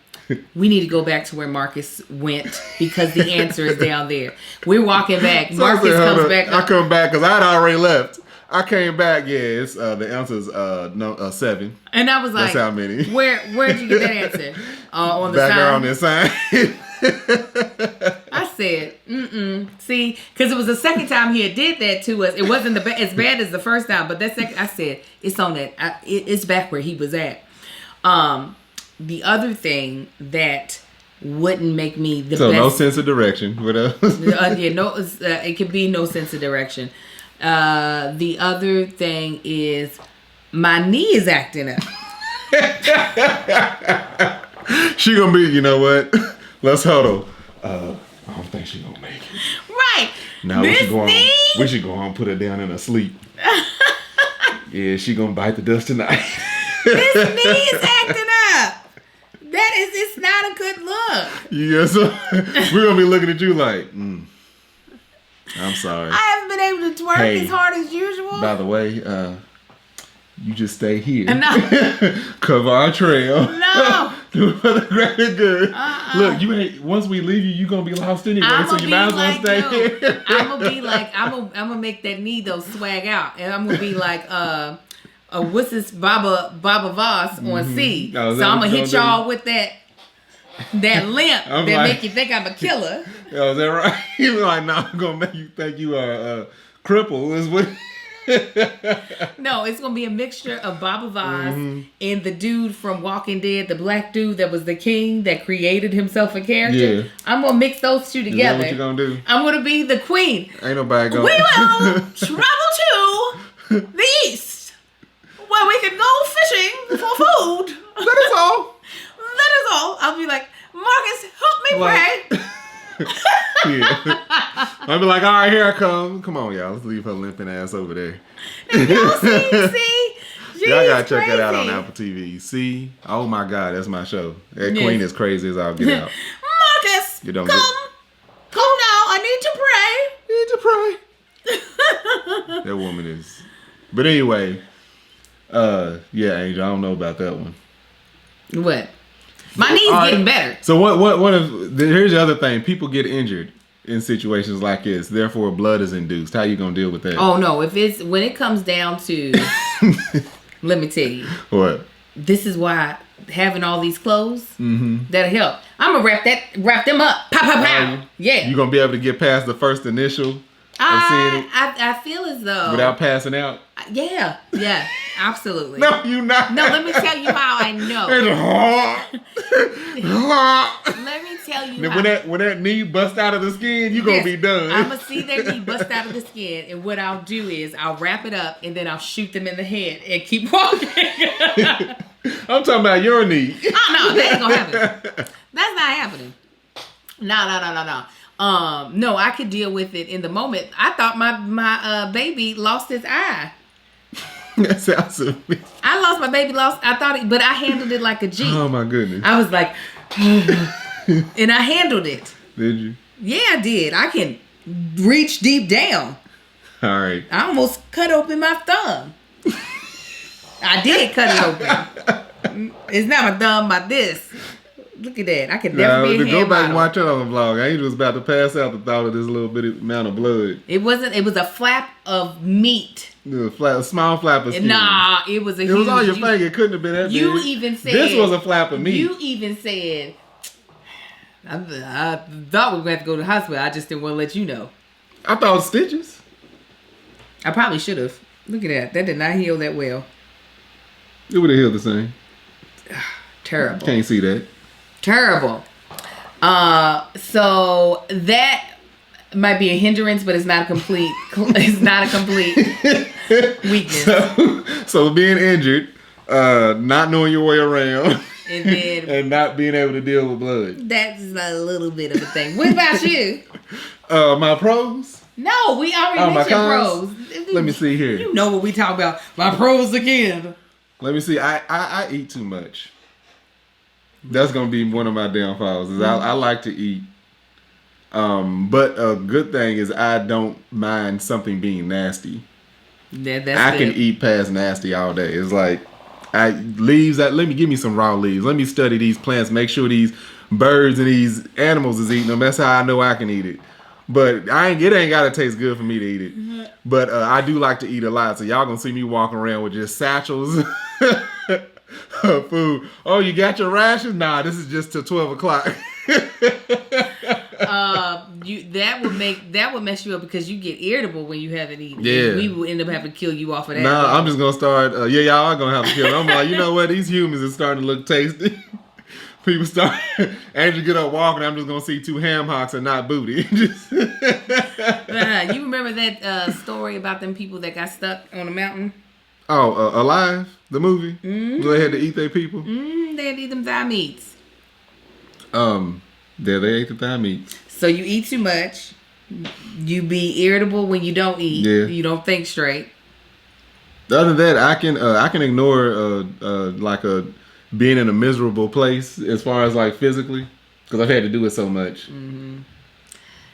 we need to go back to where Marcus went because the answer is down there. We're walking back. So Marcus comes back. I come back because I'd already left. I came back. Yeah, it's the answer's 7. And I was like, that's how many. Where'd you get that answer? On the back sign. there on the sign. I said, see, because it was the second time he had did that to us. It wasn't as bad as the first time, but that second, I said, it's on that. It's back where he was at. The other thing that wouldn't make me the best. So no sense of direction. What else? It could be no sense of direction. The other thing is my knee is acting up. She gonna be, you know what? Let's huddle. I don't think she gonna make it. Right. Now we should go on and put her down in her sleep. Yeah, she gonna bite the dust tonight. This knee is acting up. It's not a good look. Yeah, so we're gonna be looking at you like, I'm sorry. I haven't been able to twerk as hard as usual. By the way, you just stay here. No. Cover our trail. No. Do it for the greater good. Look, you ain't. Once we leave you, you're gonna be lost anyway. So you might as well stay here. I'm gonna be like, I'm gonna make that knee though swag out, and I'm gonna be like, what's this Baba Voss on C? So I'm gonna hit y'all with that limp that make you think I'm a killer. Oh, is that right? You're like, no, I'm gonna make you think you are a cripple. Is what? No, it's gonna be a mixture of Baba Voss and the dude from Walking Dead, the black dude that was the king that created himself a character. Yeah. I'm gonna mix those two Is that together. what you gonna do? I'm gonna be the queen. Ain't nobody going. We will travel to the east, where we can go fishing for food. That is all. That is all. I'll be like, Marcus, help me Like- pray. Yeah. I'll be like, all right, here I come. Come on, y'all. Let's leave her limping ass over there. Y'all see? Y'all gotta She's check that out on crazy. Apple TV. See? Oh my God, that's my show. That Yes. queen is crazy as I'll get out. Marcus, You don't come. get- Come now. I need to pray. Need to pray. That woman is. But anyway, yeah, Angel, I don't know about that one. What? My knee's All right. getting better. So here's the other thing. People get injured in situations like this. Therefore, blood is induced. How you gonna deal with that? Oh no, when it comes down to, let me tell you, What? this is why having all these clothes, Mm-hmm. that'll help. I'm gonna wrap them up. Pow, pow, pow. Yeah. You gonna be able to get past the first initial of seeing it I feel as though. without passing out? Yeah, absolutely. No, you not. No, let me tell you how I know. Let me tell you how. when that knee bust out of the skin, you gonna be done. I'm gonna see their knee bust out of the skin, and what I'll do is I'll wrap it up, and then I'll shoot them in the head and keep walking. I'm talking about your knee. Oh no, that ain't gonna happen. That's not happening. No. No, I could deal with it in the moment. I thought my baby lost his eye. That sounds amazing. I lost my baby. But I handled it like a G. Oh my goodness. I was like, and I handled it. Did you? Yeah, I did. I can reach deep down. All right. I almost cut open my thumb. I did cut it open. It's not my thumb, my this. Look at that. I could never be a hand Go back model. and watch it on the vlog. Angel was about to pass out the thought of this little bit amount of blood. It wasn't. It was a flap of meat. A small flap of skin. Nah, it was a It huge. was on your finger. It couldn't have been that You big. even said This was a flap of meat. You even said, I thought we were going to have to go to the hospital. I just didn't want to let you know. I thought it was stitches. I probably should have. Look at that. That did not heal that well. It would have healed the same. Terrible. Can't see that. Terrible. So that might be a hindrance, but it's not a complete. It's not a complete weakness. So being injured, not knowing your way around, And then and not being able to deal with blood. that's a little bit of a thing. What about you? My pros. No, we already Oh, my mentioned cons? pros. Let me see here. You know what we talk about. My pros again. Let me see. I eat too much. That's gonna be one of my downfalls. Is I like to eat. But a good thing is I don't mind something being nasty. That's I can eat past nasty all day. It's like leaves. Let me give me some raw leaves. Let me study these plants. Make sure these birds and these animals is eating them. That's how I know I can eat it. But it ain't gotta taste good for me to eat it. Mm-hmm. But I do like to eat a lot. So y'all gonna see me walking around with just satchels of food. Oh, you got your rations? Nah, this is just till 12 o'clock. That would mess you up because you get irritable when you haven't eaten. Yeah. We will end up having to kill you off of that. Nah, I'm just gonna start. Y'all are gonna have to kill me. I'm like, you know what? These humans are starting to look tasty. People start. Andrew get up walking. I'm just gonna see two ham hocks and not booty. You remember that story about them people that got stuck on a mountain? Oh, Alive, the movie. Mm-hmm. They had to eat their people. They had to eat them thigh meats. There they ate the thigh meats. So you eat too much. You be irritable when you don't eat. Yeah. You don't think straight. Other than that, I can ignore being in a miserable place as far as like physically, because I've had to do it so much.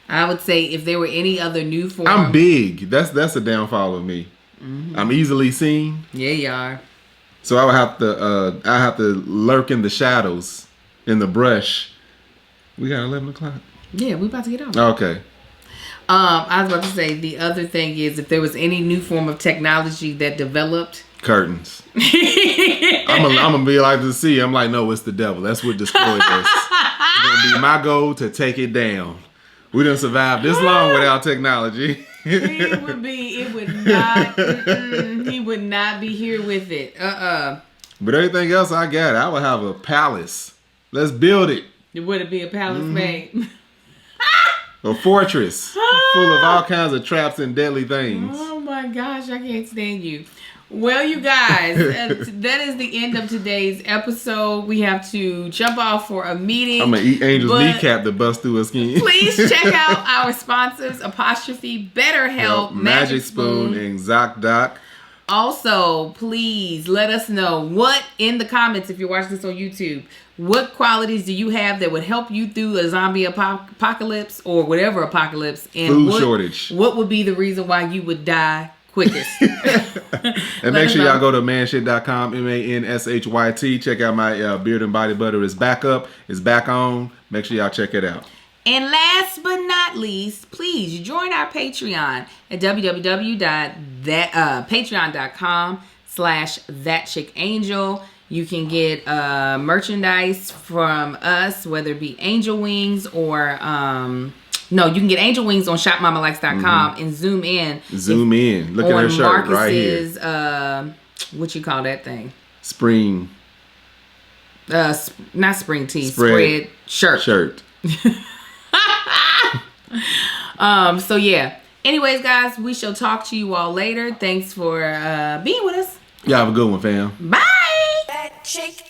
I would say if there were any other new form. I'm big. That's a downfall of me. I'm easily seen, Yeah, you are. so I have to lurk in the shadows, in the brush. We got 11 o'clock. Yeah, we about to get off. Okay. I was about to say the other thing is if there was any new form of technology that developed. Curtains. I'm gonna be like to see. I'm like, no, it's the devil. That's what destroyed us. It's gonna be my goal to take it down. We done survived this long without technology. It would not, he would not be here with it. But everything else I got, I would have a palace. Let's build it. Would it be a palace made? A fortress full of all kinds of traps and deadly things. Oh my gosh, I can't stand you. Well, you guys, that is the end of today's episode. We have to jump off for a meeting. I'm going to eat Angel's kneecap to bust through her skin. Please check out our sponsors, Apostrophe, BetterHelp, Magic Spoon, and ZocDoc. Also, please let us know what in the comments, if you're watching this on YouTube, what qualities do you have that would help you through a zombie apocalypse or whatever apocalypse? And food shortage. What would be the reason why you would die quickest? And make sure y'all go to manshit.com, MANSHYT. Check out my Beard and Body Butter. It's back up. It's back on. Make sure y'all check it out. And last but not least, please join our Patreon at patreon.com/thatchickangel. You can get merchandise from us, whether it be angel wings or no, you can get angel wings on shopmamalikes.com and zoom in. Look at her shirt right here. What you call that thing? Spring. Not spring tea. Spread shirt. So yeah. Anyways, guys, we shall talk to you all later. Thanks for being with us. Y'all have a good one, fam. Bye. That chick